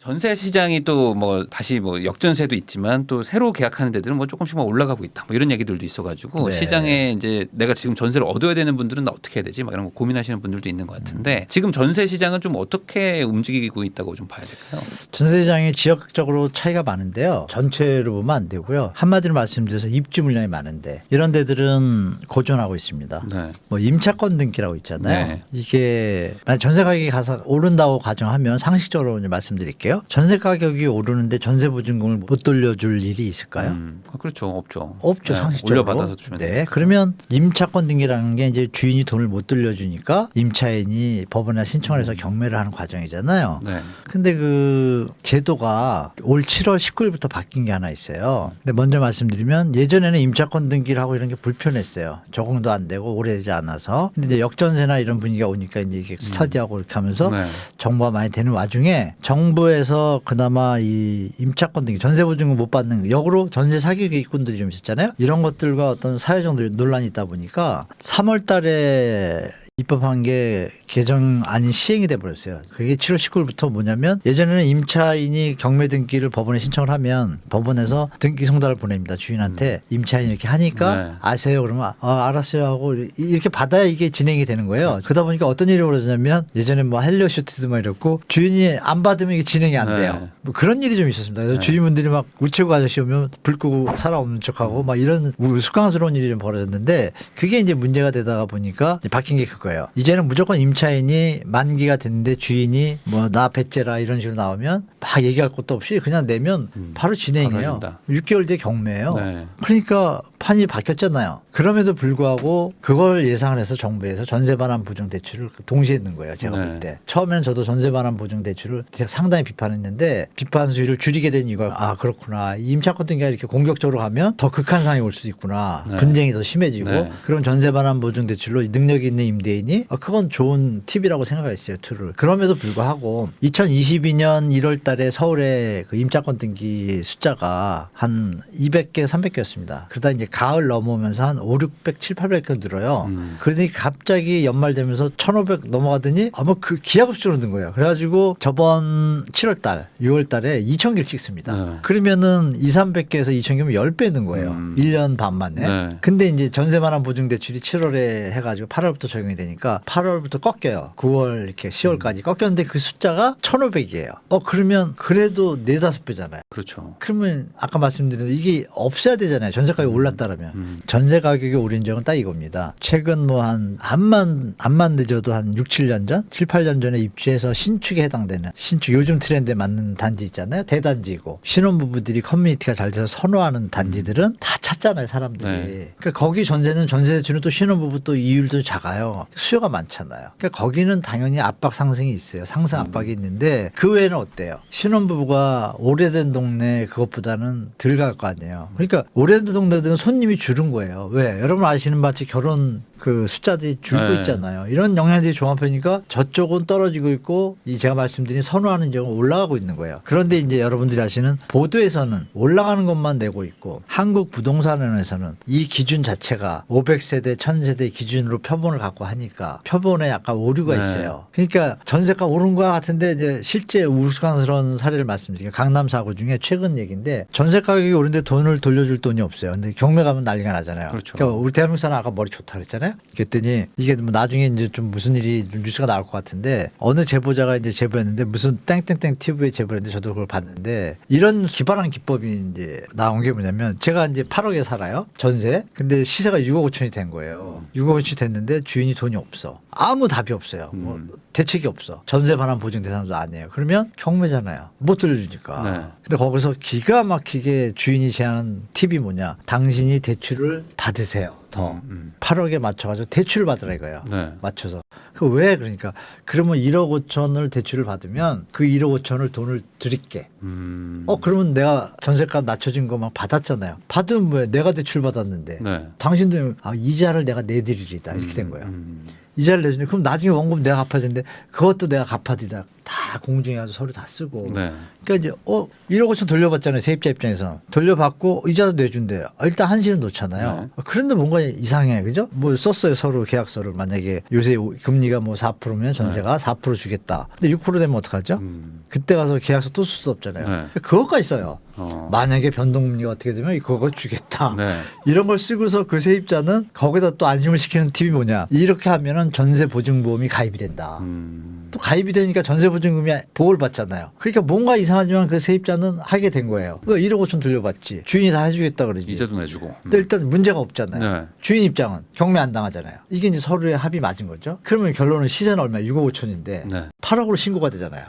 전세 시장이 또 뭐 다시 뭐 역전세도 있지만 또 새로 계약하는 데들은 뭐 조금씩만 올라가고 있다. 뭐 이런 얘기들도 있어가지고 네. 시장에 이제 내가 지금 전세를 얻어야 되는 분들은 나 어떻게 해야 되지? 막 이런 거 고민하시는 분들도 있는 것 같은데 지금 전세 시장은 좀 어떻게 움직이고 있다고 좀 봐야 될까요? 전세 시장이 지역적으로 차이가 많은데요. 전체로 보면 안 되고요. 한마디로 말씀드려서 입주 물량이 많은데 이런 데들은 고전하고 있습니다. 네. 뭐 임차권 등기라고 있잖아요. 네. 이게 만약 전세 가격이 가서 오른다고 가정하면 상식적으로 이제 말씀드릴게요. 전세 가격이 오르는데 전세 보증금을 못 돌려줄 일이 있을까요? 그렇죠. 없죠. 없죠, 네, 상식적으로. 올려받아서 주면 네, 되니까. 그러면 임차권 등기라는 게 이제 주인이 돈을 못 돌려주니까 임차인이 법원에 신청을 해서 경매를 하는 과정이잖아요. 네. 근데 그 제도가 올 7월 19일부터 바뀐 게 하나 있어요. 근데 먼저 말씀드리면 예전에는 임차권 등기를 하고 이런 게 불편했어요. 적응도 안 되고 오래되지 않아서. 근데 이제 역전세나 이런 분위기가 오니까 이제 이게 스터디하고 이렇게 하면서 네. 정보가 많이 되는 와중에 정부에서 그나마 이 임차권 등기 전세 보증금 못 받는 거, 역으로 전세 사기꾼들이 좀 있었잖아요. 이런 것들과 어떤 사회적 논란이 있다 보니까 3월 달에 입법한 게 개정안이 시행이 돼 버렸어요. 그게 7월 19일부터 뭐냐면 예전에는 임차인이 경매 등기를 법원에 신청을 하면 법원에서 등기 송달을 보냅니다. 주인한테 임차인 이렇게 하니까 네. 아세요? 그러면 알았어요 하고 이렇게 받아야 이게 진행이 되는 거예요. 그러다 보니까 어떤 일이 벌어졌냐면 예전에 뭐 헬리오 슈트도 막 이랬고 주인이 안 받으면 이게 진행이 안 돼요. 네. 뭐 그런 일이 좀 있었습니다. 그래서 주인분들이 막 우체국 아저씨 오면 불 끄고 살아없는 척하고 막 이런 우스꽝스러운 일이 좀 벌어졌는데 그게 이제 문제가 되다가 보니까 이제 바뀐 게 그거예요. 거예요. 이제는 무조건 임차인이 만기가 됐는데 주인이 뭐 나 배째라 이런 식으로 나오면 막 얘기할 것도 없이 그냥 내면 바로 진행해요. 바로 해준다. 6개월 뒤에 경매예요. 네. 그러니까 판이 바뀌었잖아요. 그럼에도 불구하고 그걸 예상을 해서 정부에서 전세 반환 보증 대출을 동시에 넣은 거예요. 제가 네. 볼 때. 처음에는 저도 전세 반환 보증 대출을 상당히 비판했는데 비판 수위를 줄이게 된 이유가 아 그렇구나. 이 임차권 등기가 이렇게 공격적으로 가면 더 극한 상황이 올 수도 있구나. 네. 분쟁이 더 심해지고 네. 그럼 전세 반환 보증 대출로 능력이 있는 임대인이 그건 좋은 팁이라고 생각했어요. 툴을. 그럼에도 불구하고 2022년 1월 달에 서울에 그 임차권 등기 숫자가 한 200개, 300개였습니다. 그러다 이제 가을 넘어오면서 한 5, 600, 7, 800개 늘어요. 그러더니 갑자기 연말 되면서 1,500 넘어가더니 아마 그 기하급수로 는 거예요. 그래가지고 저번 7월 달, 6월 달에 2,000개를 찍습니다. 네. 그러면은 2, 300개에서 2,000개면 10배 는 거예요. 1년 반 만에. 네. 근데 이제 전세 반환 보증 대출이 7월에 해가지고 8월부터 적용이 되니까 8월부터 꺾여요. 9월 이렇게 10월까지 꺾였는데 그 숫자가 1,500이에요. 그러면 그래도 4, 5배잖아요. 그렇죠. 그러면 아까 말씀드린 대로 이게 없어야 되잖아요. 전세 가격이 올랐다라면. 전세 가격이 오른 적은 딱 이겁니다. 최근 뭐 안만 늦어도 한 6, 7년 전, 7, 8년 전에 입주해서 신축에 해당되는 신축 요즘 트렌드에 맞는 단지 있잖아요. 대단지고 신혼부부들이 커뮤니티가 잘 돼서 선호하는 단지들은 다 찾잖아요. 사람들이. 네. 그러니까 거기 전세는 전세 대출은 또 신혼부부 또 이율도 작아요. 수요가 많잖아요. 그러니까 거기는 당연히 압박 상승이 있어요. 상승 압박이 있는데 그 외에는 어때요? 신혼부부가 오래된 동네 그것보다는 덜 갈 거 아니에요. 그러니까 오래된 동네들은 손님이 줄은 거예요. 왜? 여러분 아시는 바치 결혼 그 숫자들이 줄고 네. 있잖아요. 이런 영향들이 종합하니까 저쪽은 떨어지고 있고 이 제가 말씀드린 선호하는 지역은 올라가고 있는 거예요. 그런데 이제 여러분들이 아시는 보도에서는 올라가는 것만 내고 있고 한국 부동산원에서는 이 기준 자체가 500세대, 1000세대 기준으로 표본을 갖고 하니까 표본에 약간 오류가 네. 있어요. 그러니까 전세가 오른 것 같은데 이제 실제 우스꽝스러운 사례를 말씀드릴게요. 강남 사고 중에 최근 얘기인데 전세 가격이 오른데 돈을 돌려줄 돈이 없어요. 근데 경매 가면 난리가 나잖아요. 그렇죠. 그러니까 우리 대한민국 사람 아까 머리 좋다 그랬잖아요. 그랬더니 이게 뭐 나중에 이제 좀 무슨 일이 좀 뉴스가 나올 것 같은데 어느 제보자가 이제 제보했는데 무슨 땡땡땡 TV에 제보했는데 저도 그걸 봤는데 이런 기발한 기법이 이제 나온 게 뭐냐면 제가 이제 8억에 살아요. 전세. 근데 시세가 6억 5천이 된 거예요. 6억 5천이 됐는데 주인이 돈이 없어. 아무 답이 없어요. 뭐 대책이 없어. 전세 반환 보증 대상도 아니에요. 그러면 경매잖아요. 못 돌려주니까. 네. 근데 거기서 기가 막히게 주인이 제안한 팁이 뭐냐. 당신이 대출을 받으세요. 더 8억에 맞춰가지고 대출을 받으라 이거예요. 네. 맞춰서. 그 왜 그러니까 그러면 1억 5천을 대출을 받으면 그 1억 5천을 돈을 드릴게. 그러면 내가 전세값 낮춰진 거만 받았잖아요. 받으면 뭐야? 내가 대출 받았는데 네. 당신도 이자를 내가 내드리리다 이렇게 된 거예요. 이자를 내주니 그럼 나중에 원금 내가 갚아야 되는데 그것도 내가 갚아드리다 다 공중해가지고 서류 다 쓰고. 네. 그러니까 이제 1억 5천 돌려받잖아요. 세입자 입장에서. 돌려받고 이자도 내준대요. 일단 한시는 놓잖아요. 네. 그런데 뭔가 이상해. 그죠? 뭐 썼어요. 서로 계약서를. 만약에 요새 금리가 뭐 4%면 전세가 4% 주겠다. 근데 6% 되면 어떡하죠? 그때 가서 계약서 또 쓸 수도 없잖아요. 네. 그것까지 써요. 만약에 변동금리가 어떻게 되면 그거 주겠다. 네. 이런 걸 쓰고서 그 세입자는 거기다 또 안심을 시키는 팁이 뭐냐. 이렇게 하면은 전세보증보험이 가입이 된다. 또 가입이 되니까 전세보증금이 보호를 받잖아요. 그러니까 뭔가 이상하지만 그 세입자는 하게 된 거예요. 왜 1억 5천 돌려받지. 주인이 다 해주겠다 그러지. 이자도 내주고. 근데 일단 문제가 없잖아요. 네. 주인 입장은 경매 안 당하잖아요. 이게 이제 서로의 합의 맞은 거죠. 그러면 결론은 시세는 얼마? 6억 5천인데 네. 8억으로 신고가 되잖아요.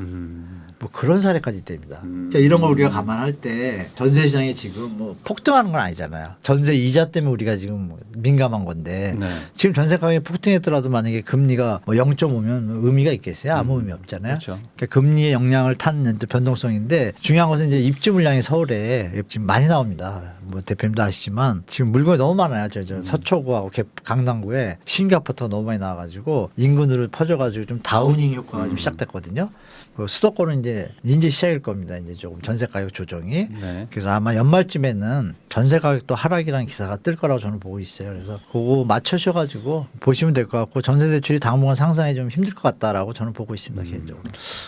뭐 그런 사례까지 있답니다. 그러니까 이런 걸 우리가 감안할 때 전세 시장이 지금 뭐 폭등하는 건 아니잖아요. 전세 이자 때문에 우리가 지금 민감한 건데 네. 지금 전세 가격이 폭등했더라도 만약에 금리가 뭐 0.5면 의미가 있겠어요? 아무 의미 없잖아요. 그렇죠. 그러니까 금리의 영향을 탄 변동성인데 중요한 것은 이제 입주 물량이 서울에 지금 많이 나옵니다. 뭐 대표님도 아시지만 지금 물건이 너무 많아요. 저 서초구하고 강남구에 신규 아파트가 너무 많이 나와가지고 인근으로 퍼져가지고 좀 다우닝 효과가 좀 시작됐거든요. 그 수도권은 이제 시작일 겁니다. 이제 조금 전세 가격 조정이. 네. 그래서 아마 연말쯤에는 전세 가격도 하락이라는 기사가 뜰 거라고 저는 보고 있어요. 그래서 그거 맞춰셔가지고 보시면 될 것 같고 전세 대출이 당분간 상상이 좀 힘들 것 같다라고 저는 보고 있습니다. 개인적으로.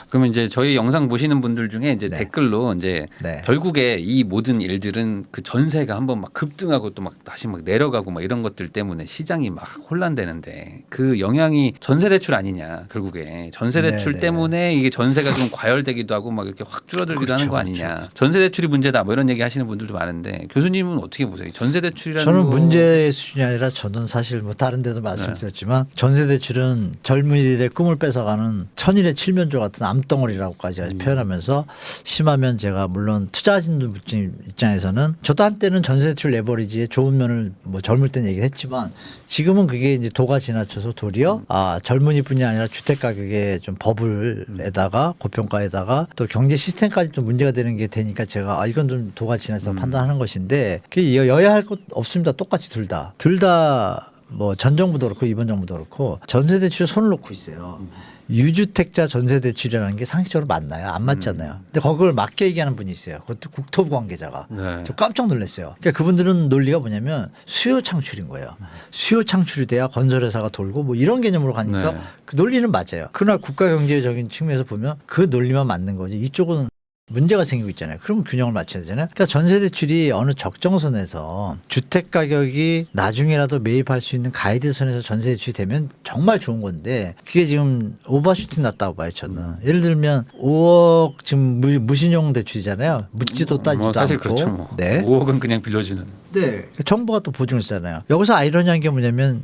그러면 이제 저희 영상 보시는 분들 중에 이제 네. 댓글로 이제 네. 결국에 이 모든 일들은 그 전세가 한번 막 급등하고 또 막 다시 막 내려가고 막 이런 것들 때문에 시장이 막 혼란되는데 그 영향이 전세 대출 아니냐 결국에 전세 대출 네, 네. 때문에 이게 전세가 좀 과열되기도 하고 막 이렇게 확 줄어들기도 하는 거 아니냐. 전세 대출이 문제다 뭐 이런 얘기 하시는 분들도 많은데 교수님 교수님은 어떻게 보세요? 전세 대출이라는 저는 거. 문제의 수준이 아니라 저는 사실 뭐 다른 데도 말씀드렸지만 전세 대출은 젊은이들의 꿈을 뺏어가는 천일의 칠면조 같은 암덩어리라고까지 표현하면서 심하면 제가 물론 투자하시는 분 입장에서는 저도 한때는 전세 대출 내버리지에 좋은 면을 뭐 젊을 땐 얘기를 했지만 지금은 그게 이제 도가 지나쳐서 도리어 젊은이뿐이 아니라 주택 가격에 좀 버블에다가 고평가에다가 또 경제 시스템까지 좀 문제가 되는 게 되니까 제가 이건 좀 도가 지나쳐서 판단하는 것인데 그게 여야 할 것 없습니다. 똑같이 둘 다. 둘 다 뭐 전 정부도 그렇고 이번 정부도 그렇고 전세 대출에 손을 놓고 있어요. 유주택자 전세 대출이라는 게 상식적으로 맞나요? 안 맞잖아요. 근데 그걸 맞게 얘기하는 분이 있어요. 그것도 국토부 관계자가. 네. 저 깜짝 놀랐어요. 그러니까 그분들은 논리가 뭐냐면 수요 창출인 거예요. 수요 창출이 돼야 건설회사가 돌고 뭐 이런 개념으로 가니까 네. 그 논리는 맞아요. 그러나 국가 경제적인 측면에서 보면 그 논리만 맞는 거지. 이쪽은 문제가 생기고 있잖아요. 그러면 균형을 맞춰야 되잖아요. 그러니까 전세 대출이 어느 적정선에서 주택 가격이 나중에라도 매입할 수 있는 가이드선에서 전세 대출이 되면 정말 좋은 건데 그게 지금 오버슈팅 났다고 봐요. 저는. 예를 들면 5억 지금 무신용 대출이잖아요. 묻지도 따지도 사실 않고. 그렇죠. 뭐. 네. 5억은 그냥 빌려주는. 네. 정부가 또 보증을 쓰잖아요. 여기서 아이러니한 게 뭐냐면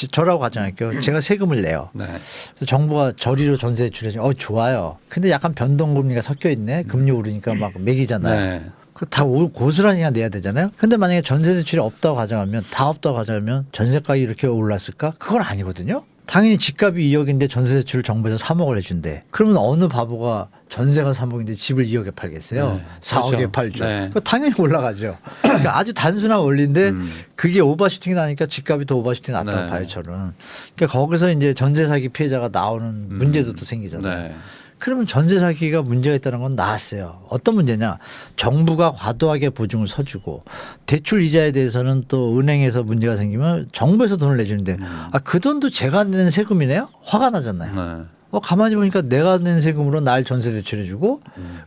저라고 가정할게요. 제가 세금을 내요. 네. 그래서 정부가 저리로 전세 대출해주면 좋아요. 근데 약간 변동금리가 섞여 있네. 금리 오르니까 막 매기잖아요. 네. 다 고스란히 내야 되잖아요. 근데 만약에 전세 대출이 없다고 가정하면 다 없다고 가정하면 전세가격이 이렇게 올랐을까? 그건 아니거든요. 당연히 집값이 2억인데 전세 대출을 정부에서 3억을 해준대. 그러면 어느 바보가 전세가 3억인데 집을 2억에 팔겠어요? 네. 4억에 그렇죠. 팔죠. 네. 그거 당연히 올라가죠. 그러니까 아주 단순한 원리인데 그게 오버슈팅이 나니까 집값이 더 오버슈팅이 났다고 네. 봐요, 저는. 그러니까 거기서 이제 전세 사기 피해자가 나오는 문제도 또 생기잖아요. 네. 그러면 전세 사기가 문제가 있다는 건 나왔어요. 어떤 문제냐. 정부가 과도하게 보증을 서주고 대출 이자에 대해서는 또 은행에서 문제가 생기면 정부에서 돈을 내주는데 그 돈도 제가 낸 세금이네요? 화가 나잖아요. 네. 가만히 보니까 내가 낸 세금으로 날 전세 대출해주고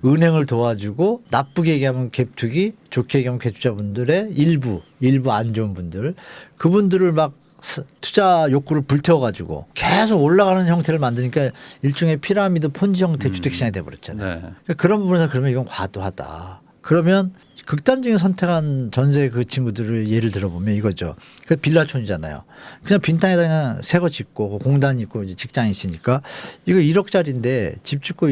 은행을 도와주고 나쁘게 얘기하면 갭투기 좋게 얘기하면 갭투자분들의 일부 안 좋은 분들 그분들을 막 투자 욕구를 불태워가지고 계속 올라가는 형태를 만드니까 일종의 피라미드 폰지 형태 주택시장이 돼버렸잖아요. 네. 그러니까 그런 부분에서 그러면 이건 과도하다. 그러면 극단적인 선택한 전세 그 친구들을 예를 들어보면 이거죠. 그 빌라촌이잖아요. 그냥 빈 땅에다 그냥 새 거 짓고 공단 있고 이제 직장이 있으니까 이거 1억짜리인데 집 짓고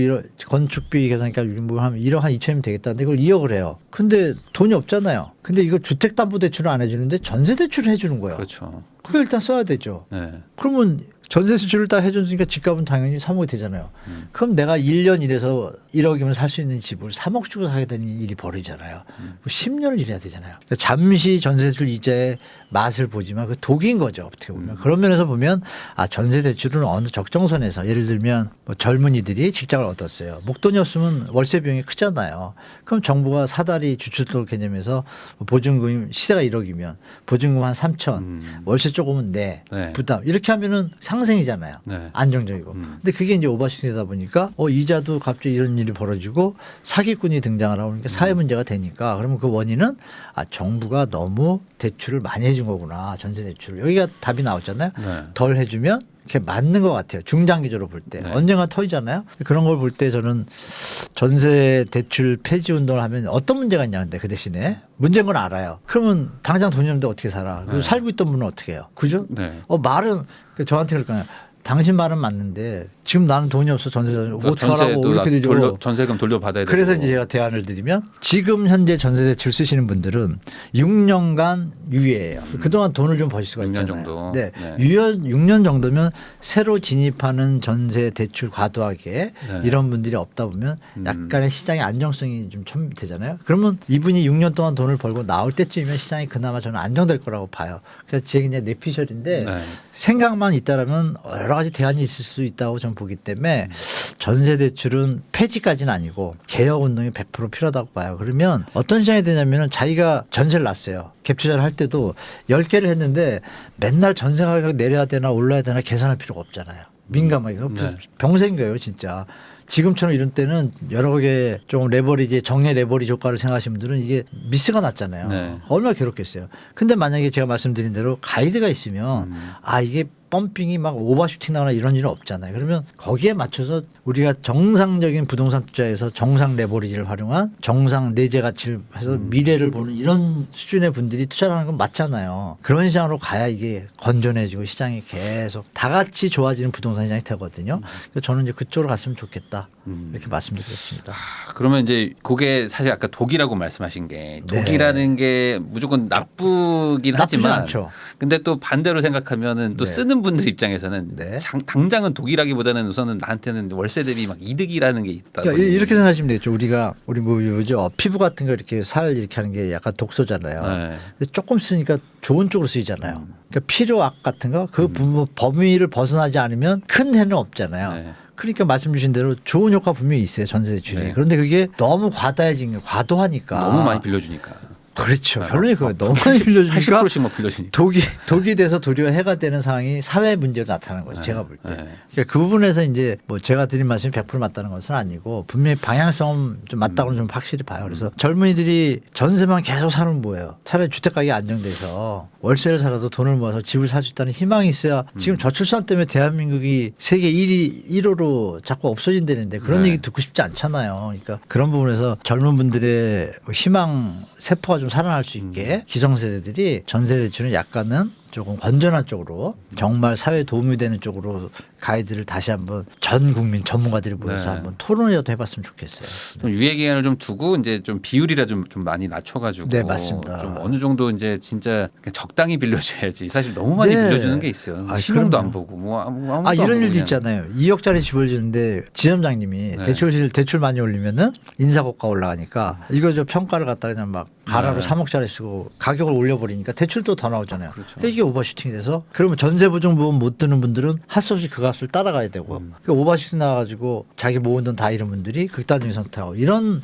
건축비 계산이니까 뭐 하면 1억 한 2천이면 되겠다는데 이걸 2억을 해요. 근데 돈이 없잖아요. 근데 이걸 주택담보대출을 안 해주는데 전세대출을 해주는 거예요. 그렇죠. 그거 일단 써야 되죠. 네. 그러면 전세 수출을 다 해줬으니까 집값은 당연히 3억이 되잖아요. 그럼 내가 1년 일해서 1억이면 살 수 있는 집을 3억 주고 사게 되는 일이 벌어지잖아요. 10년을 일해야 되잖아요. 그러니까 잠시 전세 대출 이자의 맛을 보지만 그 독인 거죠. 어떻게 보면. 그런 면에서 보면 전세 대출은 어느 적정선에서 예를 들면 뭐 젊은이들이 직장을 얻었어요. 목돈이 없으면 월세 비용이 크잖아요. 그럼 정부가 사다리 주출도 개념에서 보증금이 시세가 1억이면 보증금 한 3천 월세 조금은 내 네. 부담 이렇게 하면은 상생이잖아요. 네. 안정적이고. 근데 그게 이제 오버슈팅이다 보니까 이자도 갑자기 이런 일이 벌어지고 사기꾼이 등장을 하고 그러니까 사회 문제가 되니까 그러면 그 원인은 정부가 너무 대출을 많이 해준 거구나. 전세 대출을. 여기가 답이 나왔잖아요. 네. 덜 해주면 이렇게 맞는 것 같아요. 중장기적으로 볼 때. 네. 언젠가 터지잖아요. 그런 걸 볼 때 저는 전세 대출 폐지 운동을 하면 어떤 문제가 있냐 근데 그 대신에 문제인 건 알아요. 그러면 당장 돈이 없는데 어떻게 살아? 그리고 네. 살고 있던 분은 어떻게 해요? 그죠? 네. 말은 저한테 그럴 거예요. 당신 말은 맞는데 지금 나는 돈이 없어 전세 어떡하라고 이렇게 되죠. 전세금 돌려받아야 되고. 그래서 이제 제가 대안을 드리면 지금 현재 전세 대출 쓰시는 분들은 6년간 유예예요. 그동안 돈을 좀 버실 수가 6년 있잖아요. 정도. 네. 네. 6년 정도면 새로 진입하는 전세 대출 과도하게 네. 이런 분들이 없다 보면 약간의 시장의 안정성이 좀 첨예되잖아요. 그러면 이분이 6년 동안 돈을 벌고 나올 때쯤이면 시장이 그나마 저는 안정될 거라고 봐요. 그래서 제 그냥 내피셜인데 네. 생각만 있다라면 여러 가지 대안이 있을 수 있다고 저는 보기 때문에 전세 대출은 폐지까지는 아니고 개혁 운동이 100% 필요하다고 봐요. 그러면 어떤 시장이 되냐면은 자기가 전세를 놨어요. 갭 투자를 할 때도 10개를 했는데 맨날 전세 가격 내려야 되나 올라야 되나 계산할 필요가 없잖아요. 민감하게. 네. 병 생겨요, 진짜. 지금처럼 이런 때는 여러 개 좀 레버리지 정례 레버리지 효과를 생각하시는 분들은 이게 미스가 났잖아요. 네. 얼마나 괴롭겠어요. 근데 만약에 제가 말씀드린 대로 가이드가 있으면 이게 펌핑이 막 오버슈팅 나거나 이런 일은 없잖아요. 그러면 거기에 맞춰서 우리가 정상적인 부동산 투자에서 정상 레버리지를 활용한 정상 내재 가치를 해서 미래를 보는 이런 수준의 분들이 투자를 하는 건 맞잖아요. 그런 시장으로 가야 이게 건전해지고 시장이 계속 다 같이 좋아지는 부동산 시장이 되거든요. 그래서 저는 이제 그쪽으로 갔으면 좋겠다. 이렇게 말씀드렸습니다. 그러면 이제 그게 사실 아까 독이라고 말씀하신 게 네. 독이라는 게 무조건 나쁘긴 나쁘지 하지만 않죠. 근데 또 반대로 생각하면은 또 네. 쓰는 분들 입장에서는 네. 당장은 독이라기보다는 우선은 나한테는 월세 대비 막 이득이라는 게 있다. 그러니까 이렇게 생각하시면 되겠죠. 우리 뭐죠? 피부 같은 거 이렇게 살 이렇게 하는 게 약간 독소잖아요. 네. 근데 조금 쓰니까 좋은 쪽으로 쓰이잖아요. 그러니까 필요악 같은 거 그 범위를 벗어나지 않으면 큰 해는 없잖아요. 네. 그러니까 말씀 주신 대로 좋은 효과 분명히 있어요. 전세 대출이. 네. 그런데 그게 너무 과다해진 게 과도하니까. 너무 많이 빌려주니까. 그렇죠. 결론이 그거예요. 너무 많이 80%씩 빌려주니까 막 빌려주니까. 독이 돼서 도리어 해가 되는 상황이 사회 문제로 나타나는 거죠. 제가 볼 때. 네. 그러니까 그 부분에서 이제 뭐 제가 드린 말씀이 100% 맞다는 것은 아니고 분명히 방향성은 좀 맞다고는 좀 확실히 봐요. 그래서 젊은이들이 전세만 계속 사는 뭐예요. 차라리 주택 가격이 안정돼서 월세를 살아도 돈을 모아서 집을 살 수 있다는 희망이 있어야 지금 저출산 때문에 대한민국이 세계 1호로 자꾸 없어진다는데 그런 네. 얘기 듣고 싶지 않잖아요. 그러니까 그런 부분에서 젊은 분들의 희망 세포가 좀 살아날 수 있게 기성세대들이 전세 대출은 약간은 조금 건전한 쪽으로 정말 사회에 도움이 되는 쪽으로 가이드를 다시 한번 전 국민 전문가들이 모여서 네. 한번 토론이라도 해봤으면 좋겠어요. 좀 유예 기간을 좀 두고 이제 좀 비율이라 좀 많이 낮춰가지고 네, 맞습니다. 좀 어느 정도 이제 진짜 그냥 적당히 빌려줘야지. 사실 너무 많이 네. 빌려주는 게 있어요. 아, 신용도 그럼요. 안 보고 뭐 아무것도 안 이런 보고 일도 그냥. 있잖아요. 2억짜리 집을 주는데 지점장님이 네. 대출 많이 올리면은 인사고가 올라가니까 이거 저 평가를 갖다가 그냥 막 가라로 네. 3억짜리 쓰고 가격을 올려버리니까 대출도 더 나오잖아요. 그렇죠. 그러니까 이게 오버슈팅이 돼서 그러면 전세보증보험 못 드는 분들은 할 수 없이 그 값을 따라가야 되고 그러니까 오버슈팅 나와가지고 자기 모은 돈 다 잃은 분들이 극단적인 선택하고 이런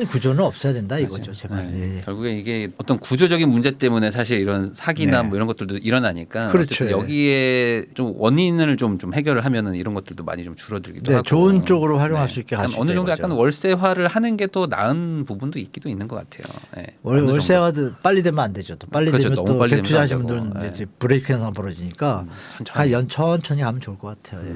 구조는 없어야 된다 이거죠. 제발. 네. 예. 결국에 이게 어떤 구조적인 문제 때문에 사실 이런 사기나 네. 뭐 이런 것들도 일어나니까 그렇죠. 어쨌든 여기에 좀 원인을 좀 해결을 하면은 이런 것들도 많이 좀 줄어들기도 네, 하고 좋은 쪽으로 활용할 수 있게 약간 할 수 어느 있다 정도 이거죠. 약간 월세화를 하는 게 또 나은 부분도 있기도 있는 것 같아요. 네. 어느 정도. 월세가 빨리 되면 안 되죠. 또 빨리 그렇죠. 되면 너무 또 빨리 되면 갭투자하시는 안 되고. 분들은 네. 이제 브레이크 현상 벌어지니까 천천히 가면 좋을 것 같아요. 예.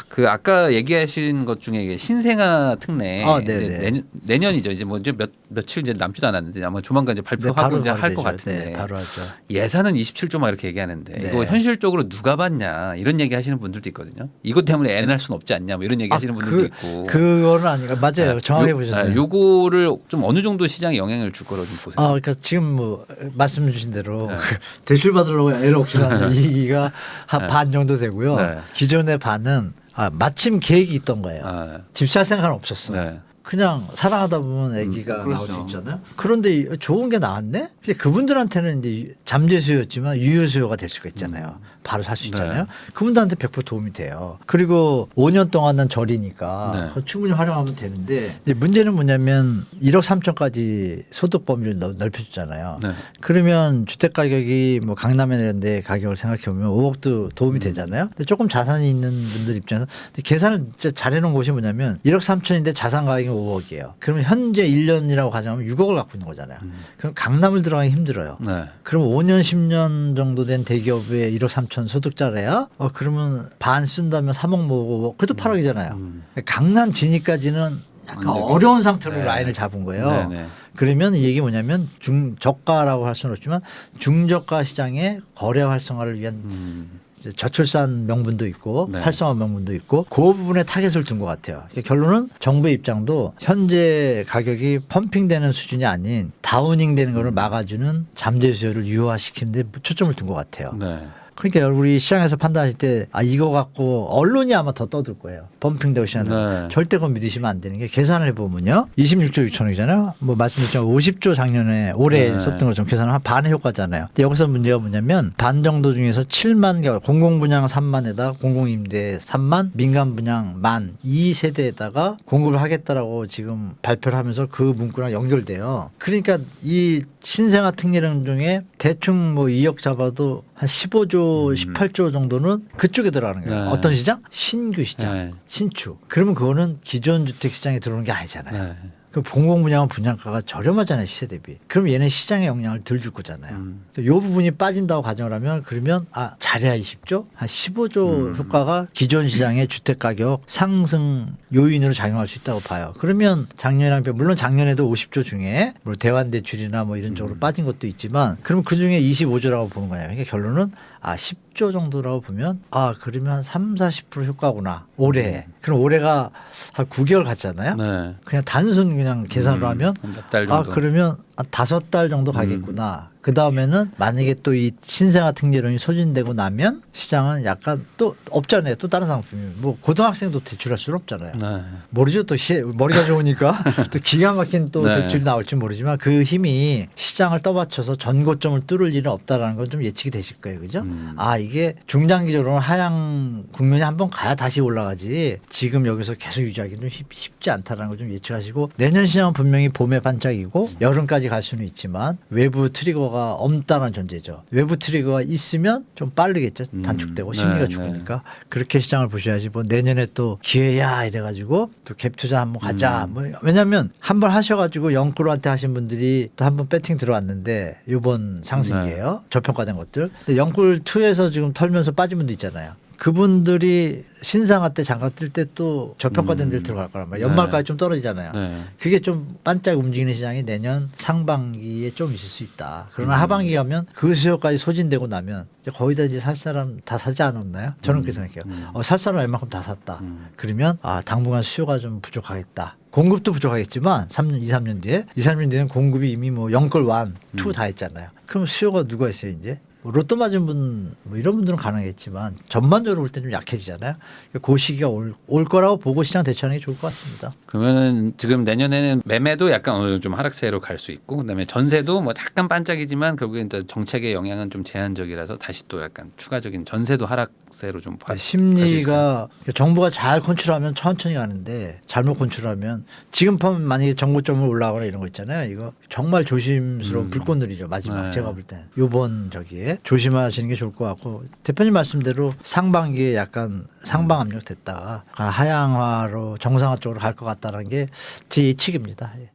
그 아까 얘기하신 것 중에 이게 신생아 특례 아, 네네. 이제 내년이죠. 이제 뭐 이제 며칠 이제 남지도 않았는데 아마 조만간 이제 네, 발표하고 이제 할 것 되죠. 같은데 네, 바로 하죠. 예산은 27조 막 이렇게 얘기하는데 네. 이거 현실적으로 누가 받냐 이런 얘기 하시는 분들도 있거든요. 이것 때문에 애 낳을 수는 없지 않냐 뭐 이런 얘기 하시는 분들도 있고. 그거는 아니가 맞아요. 정확히 보셨네요. 요거를 좀 어느 정도 시장에 영향을 줄 거라고 좀 보세요. 그러니까 지금 뭐 말씀 주신 대로 네. 대출 받으려고 애를 억지로하는 얘기가 한 네. 반 정도 되고요. 네. 기존의 반은 마침 계획이 있던 거예요. 아, 집 살 생각은 없었어. 네. 그냥 사랑하다 보면 아기가 나올 수 그렇죠. 있잖아요. 그런데 좋은 게 나왔네? 근데 그분들한테는 이제 잠재 수요였지만 유효 수요가 될 수가 있잖아요. 바로 살 수 있잖아요. 네. 그분들한테 100% 도움이 돼요. 그리고 5년 동안은 절이니까 네. 그거 충분히 활용하면 되는데 이제 문제는 뭐냐면 1억 3천까지 소득 범위를 넓혀주잖아요. 네. 그러면 주택 가격이 뭐 강남에 이런 데 가격을 생각해 보면 5억도 도움이 되잖아요. 근데 조금 자산이 있는 분들 입장에서 근데 계산을 진짜 잘해 놓은 곳이 뭐냐면 1억 3천인데 자산 가격이 5억이에요. 그러면 현재 1년이라고 가정하면 6억을 갖고 있는 거잖아요. 그럼 강남을 들어가기 힘들어요. 네. 그럼 5년 10년 정도 된 대기업에 1억 3천 소득자래야 그러면 반 쓴다면 3억 모으고 그래도 8억이잖아요. 강남 진입까지는 약간 안 되고. 어려운 상태로 네. 라인을 잡은 거예요. 네, 네. 그러면 이 얘기 뭐냐면 중저가라고 할 수는 없지만 중저가 시장의 거래 활성화를 위한 이제 저출산 명분도 있고 네. 활성화 명분도 있고 그 부분에 타겟을 둔 것 같아요. 결론은 정부의 입장도 현재 가격이 펌핑되는 수준이 아닌 다우닝 되는 거를 막아주는 잠재 수요를 유효화시키는 데 초점을 둔 것 같아요. 네. 그러니까 우리 시장에서 판단하실 때 이거 갖고 언론이 아마 더 떠들 거예요. 펌핑되고 시장에 네. 절대 그건 믿으시면 안 되는 게 계산을 해보면요. 26조 6천억이잖아요. 뭐 말씀드렸지만 50조 작년에 올해 네. 썼던 것좀 계산을 한 반의 효과잖아요. 근데 여기서 문제가 뭐냐면 반 정도 중에서 7만 개 공공분양 3만에다 공공임대 3만 민간 분양 1만 2세대에다가 공급을 하겠다라고 지금 발표를 하면서 그 문구랑 연결돼요. 그러니까 이 신생아 특례령 중에 대충 뭐 2억 잡아도 한 15조, 18조 정도는 그쪽에 들어가는 거예요. 네. 어떤 시장? 신규 시장, 네. 신축. 그러면 그거는 기존 주택 시장에 들어오는 게 아니잖아요. 네. 그 공공분양은 분양가가 저렴하잖아요, 시세 대비. 그럼 얘는 시장에 영향을 덜 줄 거잖아요. 이 부분이 빠진다고 가정을 하면 그러면 잘해야 20조, 한 15조 효과가 기존 시장의 주택 가격 상승 요인으로 작용할 수 있다고 봐요. 그러면 작년이랑 물론 작년에도 50조 중에 뭐 대환대출이나 뭐 이런 쪽으로 빠진 것도 있지만 그럼 그 중에 25조라고 보는 거예요. 그러니까 결론은 10조 정도라고 보면 그러면 한 30-40% 효과구나. 올해. 그럼 올해가 한 9개월 갔잖아요. 네. 그냥 단순 그냥 계산으로 하면 몇 달 정도. 그러면 5달 정도 가겠구나. 그 다음에는 만약에 또 이 신생아 특례론이 소진되고 나면 시장은 약간 또 없잖아요. 또 다른 상품이 뭐 고등학생도 대출할 수는 없잖아요. 네. 모르죠. 또 머리가 좋으니까 또 기가 막힌 또 네. 대출이 나올지 모르지만 그 힘이 시장을 떠받쳐서 전고점을 뚫을 일은 없다라는 건 좀 예측이 되실 거예요. 그죠? 이게 중장기적으로는 하향 국면이 한번 가야 다시 올라가지 지금 여기서 계속 유지하기는 좀 쉽지 않다라는 걸 좀 예측하시고 내년 시장은 분명히 봄에 반짝이고 여름까지 갈 수는 있지만 외부 트리거가 엄다는 존재죠. 외부 트리거가 있으면 좀 빠르겠죠. 단축되고 심리가 네, 죽으니까 그렇게 시장을 보셔야지 뭐 내년에 또 기회야 이래가지고 또 갭 투자 한번 가자. 뭐 왜냐하면 한번 하셔가지고 영끌한테 하신 분들이 또 한번 배팅 들어왔는데 이번 상승기예요. 저평가된 것들. 근데 영끌 2에서 지금 털면서 빠진 분도 있잖아요. 그분들이 신상화 때 장가 뜰 때 또 저평가된 데를 들어갈 거란 말이에요. 연말까지 좀 떨어지잖아요. 네. 그게 좀 반짝 움직이는 시장이 내년 상반기에 좀 있을 수 있다. 그러나 하반기 가면 그 수요까지 소진되고 나면 이제 거의 다 이제 살 사람 다 사지 않았나요? 저는 그렇게 생각해요. 살 사람 웬만큼 다 샀다. 그러면 당분간 수요가 좀 부족하겠다. 공급도 부족하겠지만 3년, 2, 3년 뒤에 2, 3년 뒤에는 공급이 이미 뭐 영끌 1, 2 다 했잖아요. 그럼 수요가 누가 있어요 이제? 뭐 로또 맞은 분, 뭐 이런 분들은 가능했지만 전반적으로 볼 때 좀 약해지잖아요. 그 시기가 올 거라고 보고 시장 대처하는 게 좋을 것 같습니다. 그러면은 지금 내년에는 매매도 약간 어느 정도 좀 하락세로 갈 수 있고 그다음에 전세도 뭐 약간 반짝이지만 결국엔 또 정책의 영향은 좀 제한적이라서 다시 또 약간 추가적인 전세도 하락세로 좀 심리가 정부가 잘 컨트롤하면 천천히 가는데 잘못 컨트롤하면 지금 보면 만약에 정고점을 올라가거나 이런 거 있잖아요. 이거 정말 조심스러운 불꽃놀이죠. 마지막 네. 제가 볼 때는 요번 저기에 조심하시는 게 좋을 것 같고 대표님 말씀대로 상반기에 약간 상방 압력 됐다가 하향화로 정상화 쪽으로 갈 것 같다는 게 제 예측입니다. 예.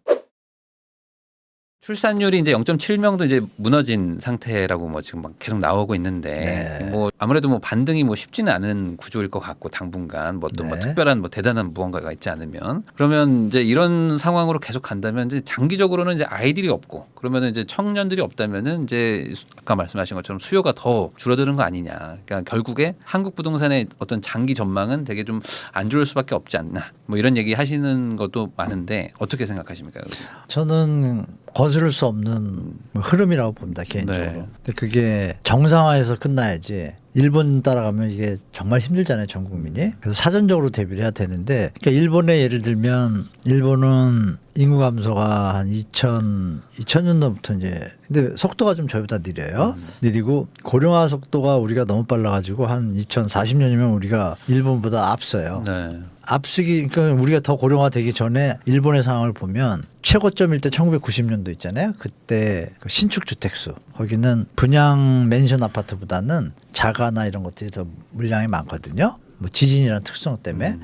출산율이 이제 0.7명도 이제 무너진 상태라고 뭐 지금 막 계속 나오고 있는데 네. 뭐 아무래도 뭐 반등이 뭐 쉽지는 않은 구조일 것 같고 당분간 뭐 또 뭐 네. 특별한 뭐 대단한 무언가가 있지 않으면 그러면 이제 이런 상황으로 계속 간다면 이제 장기적으로는 이제 아이들이 없고 그러면은 이제 청년들이 없다면은 이제 아까 말씀하신 것처럼 수요가 더 줄어드는 거 아니냐. 그러니까 결국에 한국 부동산의 어떤 장기 전망은 되게 좀 안 좋을 수밖에 없지 않나. 뭐 이런 얘기 하시는 것도 많은데 어떻게 생각하십니까? 저는 거스를 수 없는 흐름이라고 봅니다 개인적으로. 네. 근데 그게 정상화해서 끝나야지. 일본 따라가면 이게 정말 힘들잖아요, 전 국민이. 그래서 사전적으로 대비를 해야 되는데, 그러니까 일본의 예를 들면 일본은 인구 감소가 한 2000년도부터 이제 근데 속도가 좀 저희보다 느려요. 느리고 고령화 속도가 우리가 너무 빨라가지고 한 2040년이면 우리가 일본보다 앞서요. 네. 앞서기 그러니까 우리가 더 고령화되기 전에 일본의 상황을 보면 최고점일 때 1990년도 있잖아요. 그때 그 신축 주택수 거기는 분양 맨션 아파트보다는 자가나 이런 것들이 더 물량이 많거든요. 뭐 지진이라는 특성 때문에.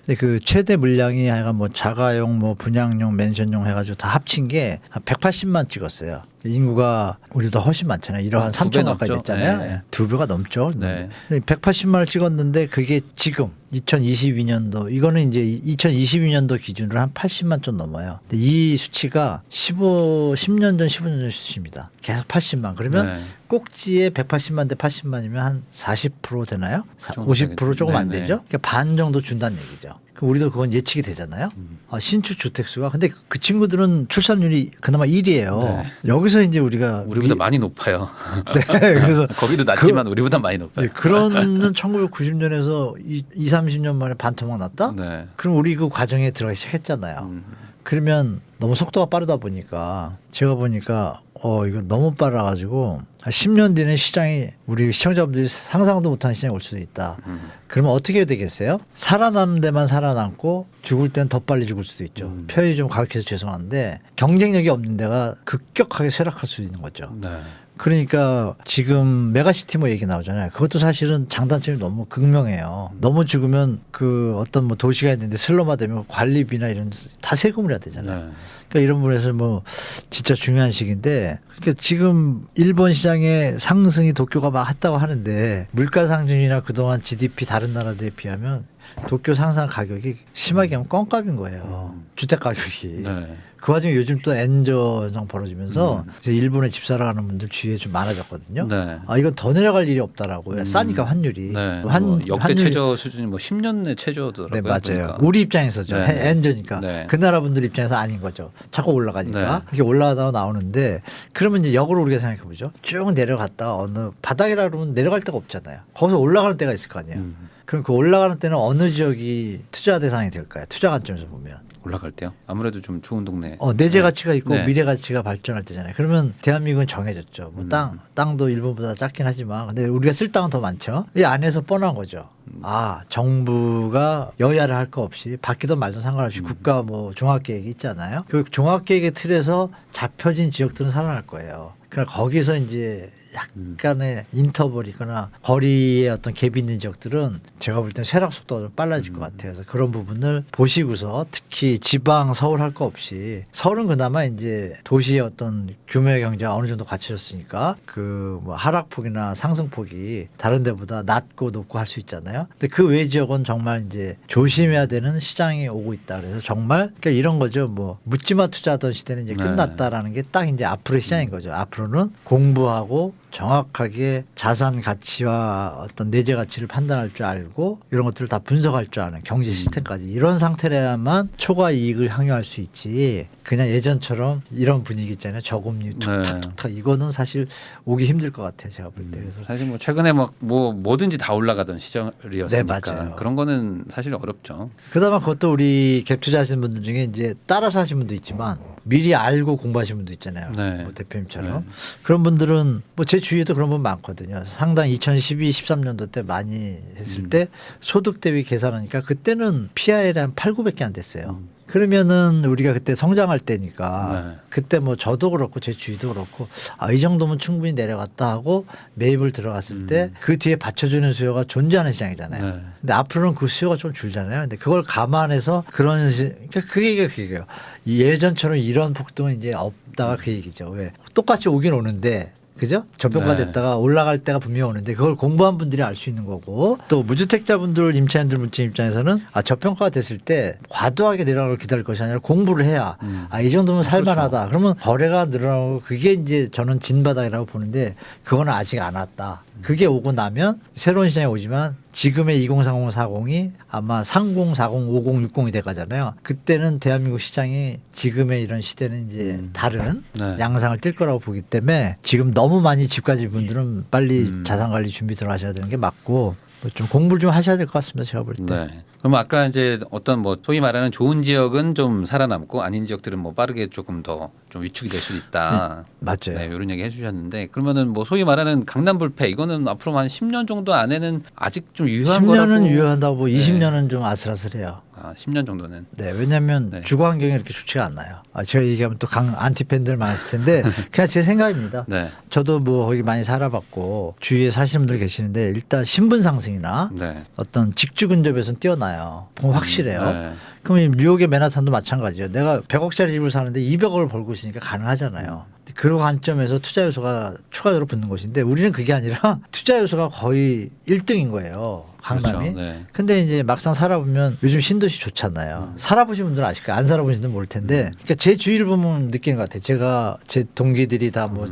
근데 그 최대 물량이 하여간 뭐 자가용 뭐 분양용 맨션용 해가지고 다 합친 게 한 180만 찍었어요. 인구가 우리보다 훨씬 많잖아요. 이러한 3천 가까이 넘죠. 됐잖아요. 네. 2배가 넘죠. 네. 근데 180만을 찍었는데 그게 지금 2022년도 이거는 이제 2022년도 기준으로 한 80만 좀 넘어요. 근데 이 수치가 10년 전 15년 전 수치입니다. 계속 80만. 그러면 네. 꼭지에 180만 대 80만이면 한 40% 되나요? 그 정도 50% 조금 안 네네. 되죠? 그러니까 반 정도 준다는 얘기죠. 그럼 우리도 그건 예측이 되잖아요. 신축 주택수가. 근데 그 친구들은 출산율이 그나마 1이에요. 네. 여기서 이제 우리가 우리보다 많이 높아요. 네, 그래서 거기도 낮지만 우리보다 많이 높아요. 그런 1990년에서 2, 30년 만에 반토막 났다? 네. 그럼 우리 그 과정에 들어가기 시작했잖아요. 그러면 너무 속도가 빠르다 보니까 제가 보니까 이거 너무 빨라가지고 한 10년 뒤는 시장이 우리 시청자분들이 상상도 못한 시장이 올 수도 있다. 그러면 어떻게 해야 되겠어요? 살아남는 데만 살아남고 죽을 땐 더 빨리 죽을 수도 있죠. 표현이 좀 가혹해서 죄송한데 경쟁력이 없는 데가 급격하게 쇠락할 수 있는 거죠. 네. 그러니까 지금 메가시티 뭐 얘기 나오잖아요. 그것도 사실은 장단점이 너무 극명해요. 너무 죽으면 그 어떤 뭐 도시가 있는데 슬럼화되면 관리비나 이런 다 세금을 해야 되잖아요. 네. 그러니까 이런 부분에서 뭐 진짜 중요한 시기인데 그러니까 지금 일본 시장의 상승이 도쿄가 막 했다고 하는데 물가 상승이나 그동안 GDP 다른 나라들에 비하면 도쿄 상상 가격이 심하게 하면 껌값인 거예요. 주택 가격이. 네. 그 와중에 요즘 또 엔저 현상 벌어지면서 이제 일본에 집 사러 가는 분들 주위에 좀 많아졌거든요. 네. 아 이건 더 내려갈 일이 없다라고요. 싸니까 환율이. 네. 뭐 역대 최저 수준이 뭐 10년 내 최저더라고요. 네 맞아요. 그러니까. 우리 입장에서죠. 네. 엔저니까 네. 그 나라 분들 입장에서 아닌 거죠. 자꾸 올라가니까 네. 이게 올라가다가 나오는데 그러면 이제 역으로 우리가 생각해 보죠. 쭉 내려갔다가 어느 바닥이라 그러면 내려갈 데가 없잖아요. 거기서 올라가는 데가 있을 거 아니에요. 그럼 그 올라가는 때는 어느 지역이 투자 대상이 될까요? 투자 관점에서 보면. 올라갈 때요? 아무래도 좀 좋은 동네. 내재 가치가 있고 네. 미래 가치가 발전할 때잖아요. 그러면 대한민국은 정해졌죠. 뭐 땅도 일본보다 작긴 하지만 근데 우리가 쓸 땅은 더 많죠. 이 안에서 뻔한 거죠. 아 정부가 여야를 할 거 없이 바뀌던 말도 상관없이 국가 뭐 종합계획이 있잖아요. 그 종합계획의 틀에서 잡혀진 지역들은 살아날 거예요. 그러니까 거기서 이제 약간의 인터벌이거나 거리에 어떤 갭이 있는 지역들은 제가 볼 땐 쇠락 속도가 좀 빨라질 것 같아요. 그래서 그런 부분을 보시고서 특히 지방 서울 할 거 없이 서울은 그나마 이제 도시의 어떤 규모의 경제가 어느 정도 갖춰졌으니까 그 뭐 하락폭이나 상승폭이 다른 데보다 낮고 높고 할 수 있잖아요. 근데 그 외 지역은 정말 이제 조심해야 되는 시장이 오고 있다. 그래서 정말 그러니까 이런 거죠. 뭐 묻지마 투자하던 시대는 이제 네. 끝났다라는 게 딱 이제 앞으로의 시장인 거죠. 앞으로는 공부하고 정확하게 자산 가치와 어떤 내재 가치를 판단할 줄 알고 이런 것들을 다 분석할 줄 아는 경제 시스템까지 이런 상태라야만 초과 이익을 향유할 수 있지 그냥 예전처럼 이런 분위기 있잖아요. 저금리 툭탁툭탁 이거는 사실 오기 힘들 것 같아요. 제가 볼 때. 그래서 사실 뭐 최근에 막 뭐 뭐든지 다 올라가던 시절이었으니까 네, 맞아요. 그런 거는 사실 어렵죠. 그다음에 그것도 우리 갭 투자하시는 분들 중에 이제 따라서 하시는 분도 있지만 미리 알고 공부하시는 분도 있잖아요. 네. 뭐 대표님처럼 네. 그런 분들은 뭐 제 주위에도 그런 분 많거든요. 상당히 2012, 13년도 때 많이 했을 때 소득 대비 계산하니까 그때는 PIR이 한 8, 900개 안 됐어요. 그러면은 우리가 그때 성장할 때니까 네. 그때 뭐 저도 그렇고 제 주위도 그렇고 이 정도면 충분히 내려갔다 하고 매입을 들어갔을 때 그 뒤에 받쳐주는 수요가 존재하는 시장이잖아요. 네. 근데 앞으로는 그 수요가 좀 줄잖아요. 근데 그걸 감안해서 그러니까 그게요. 예전처럼 이런 폭등은 이제 없다가 그 얘기죠. 왜 똑같이 오긴 오는데. 그죠? 저평가됐다가 올라갈 때가 분명히 오는데 그걸 공부한 분들이 알 수 있는 거고 또 무주택자분들 임차인들 문진 입장에서는 저평가가 됐을 때 과도하게 내려가는 걸 기다릴 것이 아니라 공부를 해야 이 정도면 살만하다. 그러면 거래가 늘어나고 그게 이제 저는 진바닥이라고 보는데 그거는 아직 안 왔다. 그게 오고 나면 새로운 시장이 오지만 지금의 2030, 40이 아마 30, 40, 50, 60이 돼가잖아요. 그때는 대한민국 시장이 지금의 이런 시대는 이제 다른 네. 양상을 띌 거라고 보기 때문에 지금 너무 많이 집 가진 분들은 빨리 자산관리 준비 들어가셔야 되는 게 맞고 좀 공부를 좀 하셔야 될 것 같습니다. 제가 볼 때. 네. 그럼 아까 이제 어떤 뭐 소위 말하는 좋은 지역은 좀 살아남고 아닌 지역들은 뭐 빠르게 조금 더 좀 위축이 될 수도 있다. 맞아요. 네, 이런 얘기 해주셨는데 그러면은 뭐 소위 말하는 강남 불패 이거는 앞으로 한 10년 정도 안에는 아직 좀 유효한 10년은 거라고. 유효한다고 20년은 좀 아슬아슬해요. 10년 정도는. 네, 왜냐하면 네. 주거 환경이 이렇게 좋지가 않나요. 제가 얘기하면 또 안티 팬들 많으실 텐데 그냥 제 생각입니다. 네. 저도 뭐 거기 많이 살아봤고 주위에 사시는 분들 계시는데 일단 신분 상승이나 네. 어떤 직주 근접에서는 뛰어나요. 그건 확실해요. 네. 그럼 뉴욕의 맨하탄도 마찬가지예요. 내가 100억짜리 집을 사는데 200억을 벌고 있으니까 가능하잖아요. 그 관점에서 투자 요소가 추가적으로 붙는 것인데 우리는 그게 아니라 투자 요소가 거의 1등인 거예요. 강남이. 그렇죠. 네. 근데 이제 막상 살아보면 요즘 신도시 좋잖아요. 살아보신 분들은 아실 거예요. 안 살아보신 분들은 모를 텐데. 그러니까 제 주위를 보면 느끼는 것 같아요. 제가 제 동기들이 다 뭐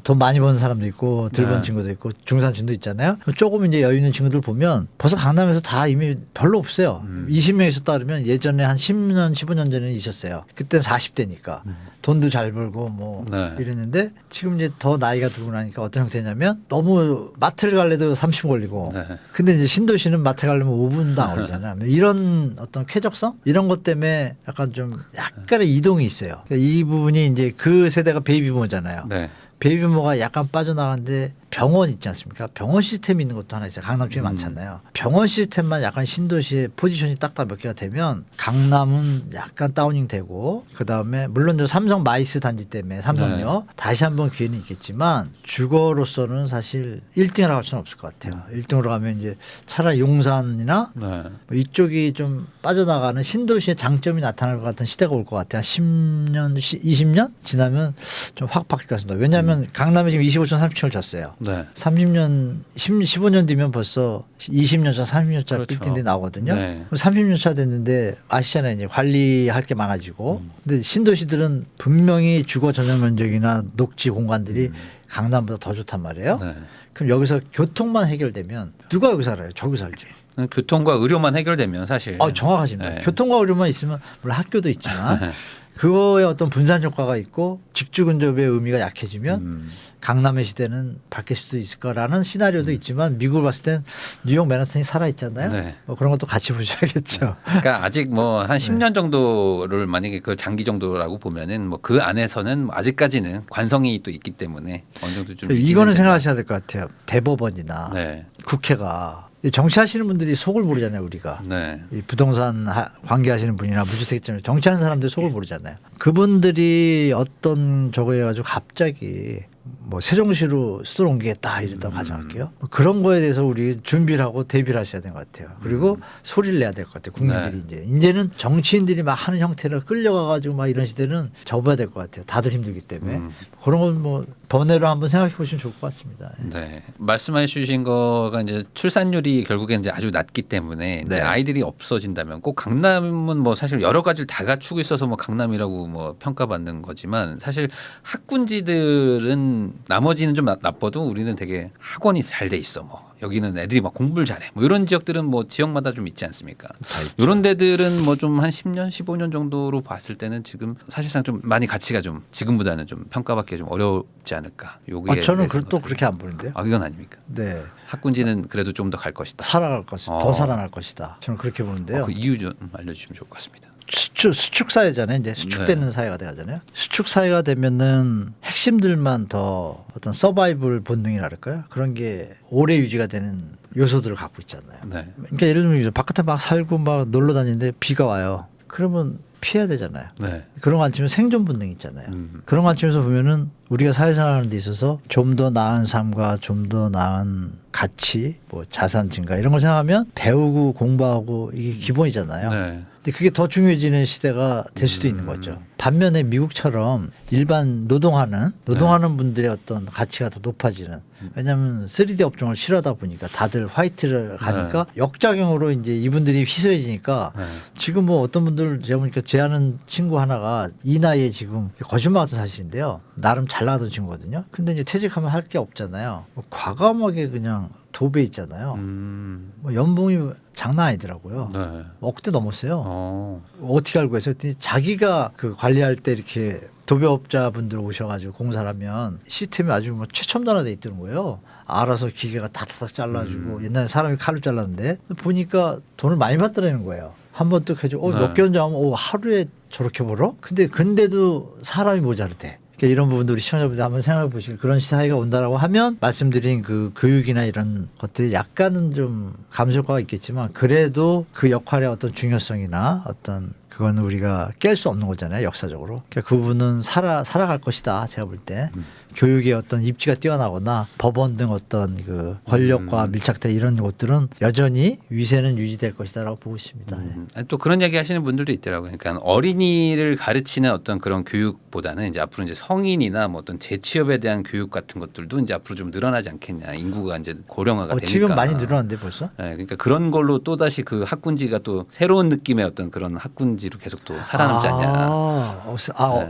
돈 많이 버는 사람도 있고 덜 버는 네. 친구도 있고 중산층도 있잖아요. 조금 이제 여유 있는 친구들 보면 벌써 강남에서 다 이미 별로 없어요. 20명 있었다 그러면 예전에 한 10년, 15년 전에는 있었어요. 그때는 40대니까 돈도 잘 벌고 뭐 네. 이랬는데 지금 이제 더 나이가 들고 나니까 어떤 형태냐면 너무 마트를 갈래도 30분 걸리고 네. 근데 이제 신도시는 마트 가려면 5분도 안 걸리잖아요. 이런 어떤 쾌적성 이런 것 때문에 약간 좀 약간의 이동이 있어요. 그러니까 이 부분이 이제 그 세대가 베이비 부모잖아요. 네. 베이비부모가 약간 빠져나가는데 병원 있지 않습니까? 병원 시스템이 있는 것도 하나 있어요. 강남 쪽에 많잖아요. 병원 시스템만 약간 신도시의 포지션이 딱딱 몇 개가 되면 강남은 약간 다우닝 되고 그다음에 물론 저 삼성 마이스 단지 때문에 삼성요 다시 한번 기회는 있겠지만 주거로서는 사실 1등이라고 할 수는 없을 것 같아요. 1등으로 가면 이제 차라리 용산이나 네. 뭐 이쪽이 좀 빠져나가는 신도시의 장점이 나타날 것 같은 시대가 올 것 같아요. 한 10년, 20년 지나면 좀 확 바뀔 것 같습니다. 왜냐하면 강남에 지금 25층, 30층을 졌어요. 네. 30년, 15년 뒤면 벌써 20년 차, 30년 차 그렇죠. 빌딩들이 나오거든요. 네. 그럼 30년 차 됐는데 아시잖아요. 이제 관리할 게 많아지고. 근데 신도시들은 분명히 주거 전용 면적이나 녹지 공간들이 강남보다 더 좋단 말이에요. 네. 그럼 여기서 교통만 해결되면 누가 여기 살아요? 저기 살죠. 교통과 의료만 해결되면 사실. 정확하십니다. 네. 교통과 의료만 있으면 물론 학교도 있지만 그거에 어떤 분산 효과가 있고 직주 근접의 의미가 약해지면 강남의 시대는 바뀔 수도 있을 거라는 시나리오도 있지만 미국을 봤을 땐 뉴욕 맨하탄이 살아 있잖아요. 네. 뭐 그런 것도 같이 보셔야겠죠. 그러니까 아직 뭐 한 네. 10년 정도를 만약에 그 장기 정도라고 보면은 뭐 그 안에서는 아직까지는 관성이 또 있기 때문에 어느 정도 좀 이거는 유지는 생각하셔야 될 것 같아요. 대법원이나 네. 국회가 이 정치하시는 분들이 속을 모르잖아요. 우리가. 네. 이 부동산 관계하시는 분이나 무주택자들 정치하는 사람들 속을 모르잖아요. 그분들이 어떤 저거 해가지고 갑자기 뭐 세종시로 수도를 옮기겠다 이랬다고 가정할게요. 그런 거에 대해서 우리 준비를 하고 대비를 하셔야 되는 것 같아요. 그리고 소리를 내야 될 것 같아요. 국민들이 이제는 정치인들이 막 하는 형태로 끌려가가지고 막 이런 시대는 접어야 될 것 같아요. 다들 힘들기 때문에 그런 건 뭐 번외로 한번 생각해 보시면 좋을 것 같습니다. 네. 말씀해 주신 거가 이제 출산율이 결국엔 이제 아주 낮기 때문에 이제 네. 아이들이 없어진다면 꼭 강남은 뭐 사실 여러 가지를 다 갖추고 있어서 뭐 강남이라고 뭐 평가받는 거지만 사실 학군지들은 나머지는 좀 나빠도 우리는 되게 학원이 잘 돼 있어 뭐. 여기는 애들이 막 공부를 잘해. 뭐 이런 지역들은 뭐 지역마다 좀 있지 않습니까? 이런 데들은 뭐 좀 한 10년, 15년 정도로 봤을 때는 지금 사실상 좀 많이 가치가 좀 지금보다는 좀 평가받기 좀 어렵지 않을까. 요게 저는 또 그렇게 안 보는데요. 이건 아닙니까? 네. 학군지는 그래도 좀 더 갈 것이다. 살아갈 것이다. 더 살아날 것이다. 저는 그렇게 보는데요. 그 이유 좀 알려주시면 좋을 것 같습니다. 수축 사회잖아요. 이제 수축되는 사회가 돼가잖아요. 수축 사회가 되면은 핵심들만 더 어떤 서바이벌 본능이랄까요? 그런 게 오래 유지가 되는 요소들을 갖고 있잖아요. 네. 그러니까 예를 들면 바깥에 막 살고 막 놀러 다니는데 비가 와요. 그러면 피해야 되잖아요. 네. 그런 거 안 치면 생존 본능이 있잖아요. 그런 거 안 치면서 보면은 우리가 사회생활하는 데 있어서 좀 더 나은 삶과 좀 더 나은 가치, 뭐 자산 증가 이런 걸 생각하면 배우고 공부하고 이게 기본이잖아요. 네. 근데 그게 더 중요해지는 시대가 될 수도 있는 거죠. 반면에 미국처럼 일반 노동하는 분들의 어떤 가치가 더 높아지는. 왜냐하면 3D 업종을 싫어하다 보니까 다들 화이트를 가니까 역작용으로 이제 이분들이 희소해지니까 지금 뭐 어떤 분들 제가 보니까 제 아는 친구 하나가 이 나이에 지금 거짓말 같은 사실인데요. 나름 잘 나가던 친구거든요. 근데 이제 퇴직하면 할 게 없잖아요. 뭐 과감하게 그냥 도배 있잖아요. 뭐 연봉이 장난 아니더라고요. 네. 억대 넘었어요. 어. 어떻게 알고 했어요? 그랬더니 자기가 그 관리할 때 이렇게 도배업자분들 오셔가지고 공사를 하면 시스템이 아주 뭐 최첨단화돼 있더는 거예요. 알아서 기계가 다다닥 잘라주고 옛날에 사람이 칼로 잘랐는데 보니까 돈을 많이 받더라는 거예요. 한 번 뚝 해주고 몇 개월 전에 하루에 저렇게 벌어? 근데도 사람이 모자르대. 그러니까 이런 부분도 우리 시청자분들 한번 생각해 보실 그런 사회가 온다라고 하면 말씀드린 그 교육이나 이런 것들이 약간은 좀 감소효과가 있겠지만 그래도 그 역할의 어떤 중요성이나 어떤 그건 우리가 깰 수 없는 거잖아요. 역사적으로. 그러니까 그 부분은 살아갈 것이다. 제가 볼 때. 교육의 어떤 입지가 뛰어나거나 법원 등 어떤 그 권력과 밀착된 이런 것들은 여전히 위세는 유지될 것이다라고 보고 있습니다. 또 그런 얘기 하시는 분들도 있더라고요. 그러니까 어린이를 가르치는 어떤 그런 교육보다는 이제 앞으로 이제 성인이나 뭐 어떤 재취업에 대한 교육 같은 것들도 이제 앞으로 좀 늘어나지 않겠냐. 인구가 이제 고령화가 되니까. 지금 많이 늘어났는데 벌써? 네, 그러니까 그런 걸로 또 다시 그 학군지가 또 새로운 느낌의 어떤 그런 학군지로 계속 또 살아남지 않냐.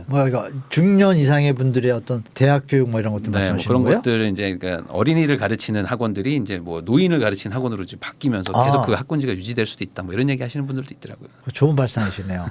뭐 이거 중년 이상의 분들의 어떤 대학 교육 뭐 이런 것들 네, 뭐 말씀하시는 그런 거예요? 것들은 이제 그러니까 어린이를 가르치는 학원들이 이제 뭐 노인을 가르치는 학원으로 이제 바뀌면서 계속 그 학군지가 유지될 수도 있다. 뭐 이런 얘기 하시는 분들도 있더라고요. 좋은 발상이시네요.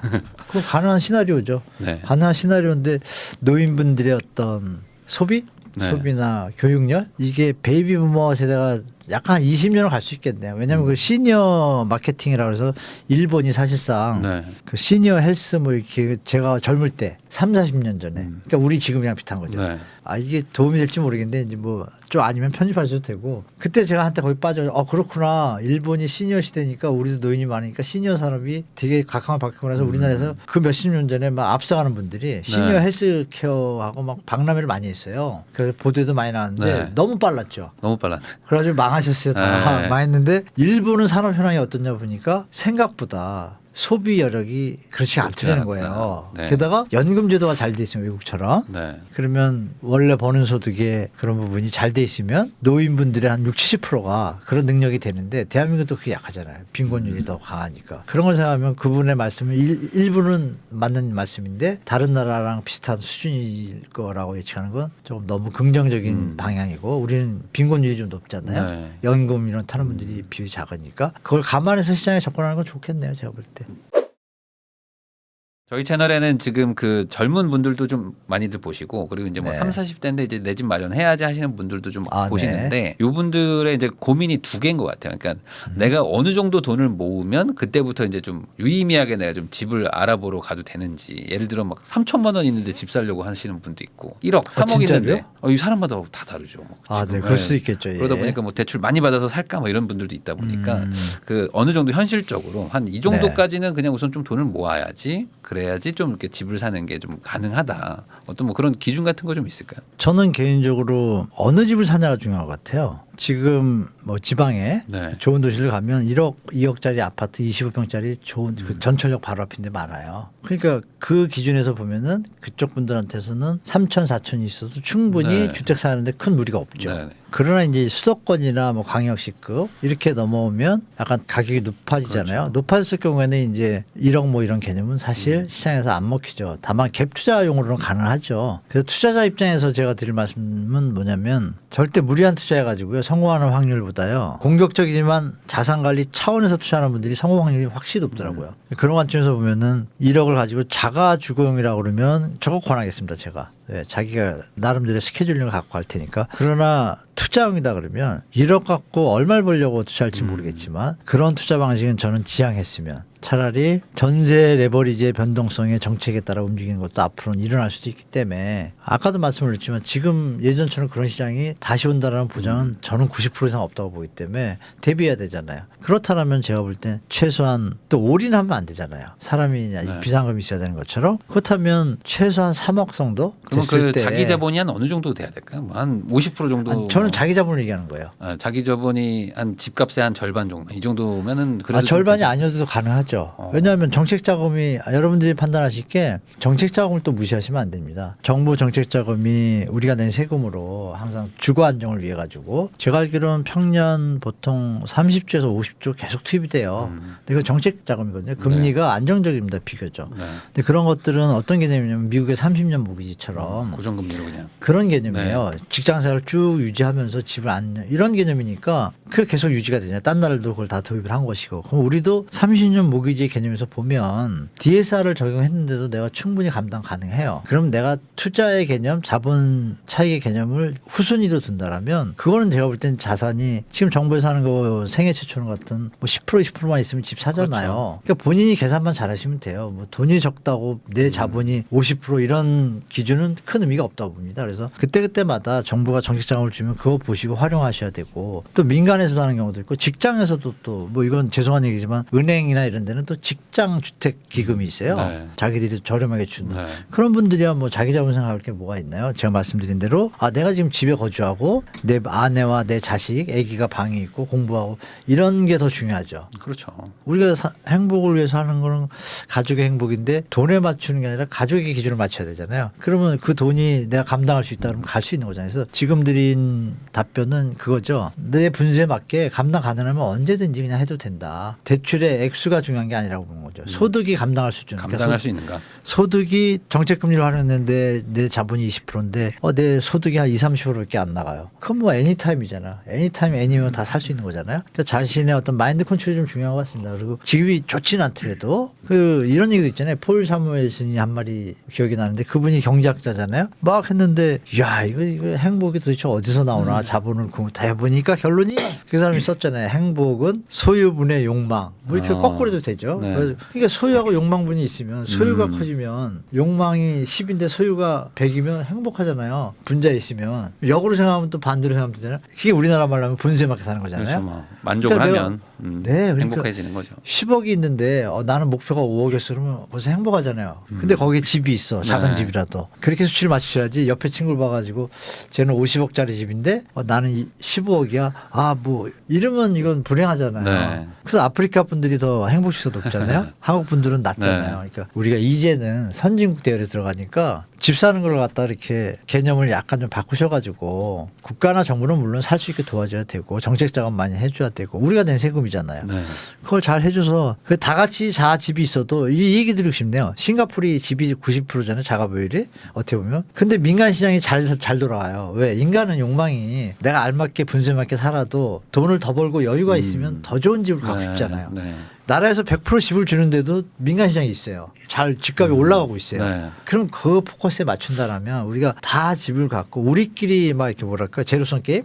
그거 가능한 시나리오죠. 네. 가능한 시나리오인데 노인분들의 어떤 소비? 네. 소비나 교육열 이게 베이비 부머 세대가 약간 한 20년을 갈 수 있겠네요. 왜냐하면 그 시니어 마케팅이라고 해서 일본이 사실상 네. 그 시니어 헬스 뭐 이렇게 제가 젊을 때 3, 40년 전에 그러니까 우리 지금이랑 비슷한 거죠. 네. 아 이게 도움이 될지 모르겠는데 이제 뭐 좀 아니면 편집하셔도 되고 그때 제가 한때 거기 빠져 그렇구나 일본이 시니어 시대니까 우리도 노인이 많으니까 시니어 산업이 되게 각광받고 나서 우리나라에서 그 몇십 년 전에 막 앞서가는 분들이 시니어 헬스케어하고 막 박람회를 많이 했어요. 그 보도에도 많이 나왔는데 네. 너무 빨랐죠. 너무 빨랐네. 그래가지고 망하셨어요. 다 네. 망했는데 일본은 산업 현황이 어떠냐 보니까 생각보다 소비 여력이 그렇지 않다는 않았구나. 거예요. 네. 게다가 연금 제도가 잘 돼 있으면 외국처럼 네. 그러면 원래 버는 소득의 그런 부분이 잘 돼 있으면 노인분들의 한 60, 70%가 그런 능력이 되는데 대한민국도 그게 약하잖아요. 빈곤율이 더 강하니까. 그런 걸 생각하면 그분의 말씀은 일부는 맞는 말씀인데 다른 나라랑 비슷한 수준일 거라고 예측하는 건 조금 너무 긍정적인 방향이고 우리는 빈곤율이 좀 높잖아요. 네. 연금 이런 타는 분들이 비율이 작으니까 그걸 감안해서 시장에 접근하는 건 좋겠네요. 제가 볼 때. 저희 채널에는 지금 그 젊은 분들도 좀 많이들 보시고 그리고 이제 뭐 네. 3, 40대인데 이제 내 집 마련해야지 하시는 분들도 좀 아, 보시는데 요 분들의 이제 고민이 두 개인 것 같아요. 그러니까 내가 어느 정도 돈을 모으면 그때부터 이제 좀 유의미하게 내가 좀 집을 알아보러 가도 되는지 예를 들어 막 3천만 원 있는데 집 살려고 하시는 분도 있고 1억, 3억 진짜로요? 있는데 이 사람마다 다 다르죠. 뭐 아, 지금. 네, 그럴 수도 있겠죠. 예. 그러다 보니까 뭐 대출 많이 받아서 살까 뭐 이런 분들도 있다 보니까 그 어느 정도 현실적으로 한 이 정도까지는 그냥 우선 좀 돈을 모아야지 그래야지 좀 이렇게 집을 사는 게 좀 가능하다. 어떤 뭐 그런 기준 같은 거 좀 있을까요? 저는 개인적으로 어느 집을 사냐가 중요한 것 같아요. 지금 뭐 지방에 네. 좋은 도시를 가면 1억, 2억짜리 아파트 25평짜리 좋은 그 전철역 바로 앞인데 많아요. 그러니까 그 기준에서 보면은 그쪽 분들한테서는 3천, 4천이 있어도 충분히 네. 주택 사는데 큰 무리가 없죠. 네. 그러나 이제 수도권이나 뭐 광역시급 이렇게 넘어오면 약간 가격이 높아지잖아요. 그렇죠. 높아졌을 경우에는 이제 1억 뭐 이런 개념은 사실 시장에서 안 먹히죠. 다만 갭 투자용으로는 가능하죠. 그래서 투자자 입장에서 제가 드릴 말씀은 뭐냐면 절대 무리한 투자해가지고요. 성공하는 확률보다요. 공격적이지만 자산 관리 차원에서 투자하는 분들이 성공 확률이 확실히 높더라고요. 그런 관점에서 보면은 1억을 가지고 자가 주거용이라고 그러면 저거 권하겠습니다. 제가. 네, 자기가 나름대로 스케줄링을 갖고 갈 테니까. 그러나 투자용이다 그러면 1억 갖고 얼마를 벌려고 투자할지 모르겠지만 그런 투자 방식은 저는 지향했으면 차라리 전세 레버리지의 변동성의 정책에 따라 움직이는 것도 앞으로는 일어날 수도 있기 때문에 아까도 말씀을 드렸지만 지금 예전처럼 그런 시장이 다시 온다라는 보장은 저는 90% 이상 없다고 보기 때문에 대비해야 되잖아요. 그렇다면 제가 볼 땐 최소한 또 올인하면 안 되잖아요. 사람이 네. 비상금이 있어야 되는 것처럼 그렇다면 최소한 3억 정도 그러면 됐을 그 때 자기 자본이 한 어느 정도 돼야 될까요? 뭐한 50% 정도. 아니, 저는 자기 자본을 얘기하는 거예요. 자기 자본이 한 집값의 한 절반 정도. 이 정도면은 그래도 절반이 좀 아니어도 가능하죠. 왜냐하면 정책 자금이 여러분들이 판단하실 게 정책 자금을 또 무시하시면 안 됩니다. 정부 정책 자금이 우리가 낸 세금으로 항상 주거 안정을 위해 가지고 제가 알기로는 평년 보통 30조에서 50조 계속 투입이 돼요. 근데 그 정책 자금이거든요. 금리가 안정적입니다. 비교적. 네. 근데 그런 것들은 어떤 개념이냐면 미국의 30년 모기지처럼 고정금리로 그냥. 그런 개념이에요. 직장 생활 쭉 유지하면서 집을 안 이런 개념이니까 그게 계속 유지가 되냐. 딴 나라도 그걸 다 도입을 한 것이고. 그럼 우리도 30년 모기지 개념에서 보면 DSR을 적용했는데도 내가 충분히 감당 가능해요. 그럼 내가 투자의 개념, 자본 차익의 개념을 후순위로 둔다라면 그거는 제가 볼 땐 자산이 지금 정부에서 하는 거 생애 최초는 같은 뭐 10% 20%만 있으면 집 사잖아요. 그러니까 본인이 계산만 잘하시면 돼요. 뭐 돈이 적다고 내 자본이 50% 이런 기준은 큰 의미가 없다고 봅니다. 그래서 그때그때마다 정부가 정책 자금을 주면 그거 보시고 활용하셔야 되고 또 민간에서도 하는 경우도 있고 직장에서도 또 뭐 이건 죄송한 얘기지만 은행이나 이런 데는 또 직장 주택 기금이 있어요. 네. 자기들이 저렴하게 주는. 네. 그런 분들이야 뭐 자기 자본 생각할 게 뭐가 있나요? 제가 말씀드린 대로 내가 지금 집에 거주하고 내 아내와 내 자식, 아기가 방에 있고 공부하고 이런 게 더 중요하죠. 그렇죠. 우리가 행복을 위해서 하는 거는 가족의 행복인데 돈에 맞추는 게 아니라 가족의 기준을 맞춰야 되잖아요. 그러면 그 돈이 내가 감당할 수 있다 그러면 갈 수 있는 거잖아요. 그래서 지금 드린 답변은 그거죠. 내 분수에 맞게 감당 가능하면 언제든지 그냥 해도 된다. 대출의 액수가 중요하지 중요한 게 아니라고 보는 거죠. 소득이 감당할 수준. 감당할 수 있는가? 소득이 정책금리를 활용했는데 내 자본이 20%인데 내 소득이 한 20-30%밖에 안 나가요. 그럼 뭐 애니타임이잖아. 애니타임 애니면 다 살 수 있는 거잖아요. 그러니까 자신의 어떤 마인드 컨트롤이 좀 중요한 것 같습니다. 그리고 지금이 좋지는 않더라도 이런 얘기도 있잖아요. 폴 사무엘슨이 한 말이 기억이 나는데 그분이 경제학자잖아요. 막 했는데 야 이거 행복이 도대체 어디서 나오나 자본을 다 해보니까 결론이 그 사람이 썼잖아요. 행복은 소유분의 욕망. 뭐 이렇게 거꾸로 해도 되죠. 네. 그러니까 소유하고 욕망분이 있으면 소유가 커지면 욕망이 10인데 소유가 100이면 행복하잖아요. 분자에 있으면. 역으로 생각하면 또 반대로 생각하면 되잖아요. 그게 우리나라 말로 하면 분수에 맞게 사는 거잖아요. 그렇죠. 뭐 만족을 그러니까 하면 네, 그러니까 행복해지는 거죠. 10억이 있는데 나는 목표가 5억이었어 그러면 벌써 행복하잖아요. 근데 거기에 집이 있어. 작은 네. 집이라도. 그렇게 수치를 맞추셔야지. 옆에 친구를 봐가지고 쟤는 50억짜리 집인데 나는 15억이야. 아 뭐 이러면 이건 불행하잖아요. 네. 그래서 아프리카 분들이 더 행복지수 높잖아요. 한국 분들은 낮잖아요. 네. 그러니까 우리가 이제는 선진국 대열에 들어가니까 집 사는 걸 갖다 이렇게 개념을 약간 좀 바꾸셔가지고 국가나 정부는 물론 살 수 있게 도와줘야 되고 정책 자금 많이 해줘야 되고 우리가 낸 세금이잖아요. 네. 그걸 잘 해줘서 다 같이 집이 있어도 이 얘기 드리고 싶네요. 싱가포르이 집이 90%잖아요. 자가보유율이 어떻게 보면. 근데 민간 시장이 잘 돌아가요. 왜? 인간은 욕망이 내가 알맞게 분수에 맞게 살아도 돈을 더 벌고 여유가 있으면 더 좋은 집을 갖고 싶잖아요. 네. 나라에서 100% 집을 주는데도 민간 시장이 있어요. 잘 집값이 올라가고 있어요. 네. 그럼 그 포커스에 맞춘다라면 우리가 다 집을 갖고 우리끼리 막 이렇게 뭐랄까 제로섬 게임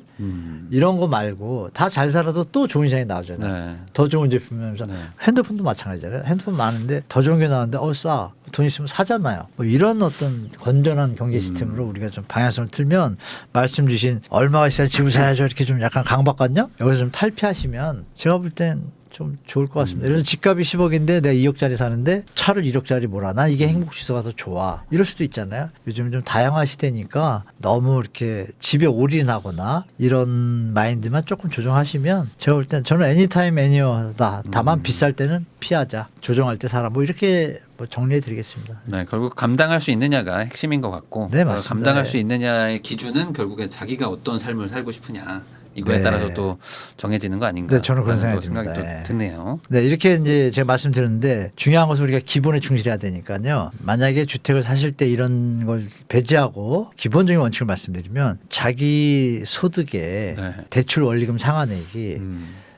이런 거 말고 다 잘 살아도 또 좋은 시장이 나오잖아요. 네. 더 좋은 제품이면서 네. 핸드폰도 마찬가지잖아요. 핸드폰 많은데 더 좋은 게 나왔는데 싸. 돈 있으면 사잖아요. 뭐 이런 어떤 건전한 경제 시스템으로 우리가 좀 방향성을 틀면 말씀 주신 얼마가 있어야 집을 사야죠 이렇게 좀 약간 강박관념 여기서 좀 탈피하시면 제가 볼 땐 좀 좋을 것 같습니다. 예를 들어 집값이 10억인데 내가 2억짜리 사는데 차를 1억짜리 몰아. 난 이게 행복 지수가 더 좋아. 이럴 수도 있잖아요. 요즘 좀 다양한 시대니까 너무 이렇게 집에 올인하거나 이런 마인드만 조금 조정하시면 제가 볼 땐 저는 애니타임 애니어다. 다만 비쌀 때는 피하자. 조정할 때 살아. 뭐 이렇게 뭐 정리해 드리겠습니다. 네, 결국 감당할 수 있느냐가 핵심인 것 같고 네, 맞습니다. 감당할 네. 수 있느냐의 기준은 결국엔 자기가 어떤 삶을 살고 싶으냐 이거에 네. 따라서 또 정해지는 거 아닌가. 네, 저는 그런 생각이 생각이 듭니다. 또 드네요. 네, 이렇게 이제 제가 말씀드렸는데 중요한 것은 우리가 기본에 충실해야 되니까요. 만약에 주택을 사실 때 이런 걸 배제하고 기본적인 원칙을 말씀드리면 자기 소득의 네. 대출 원리금 상환액이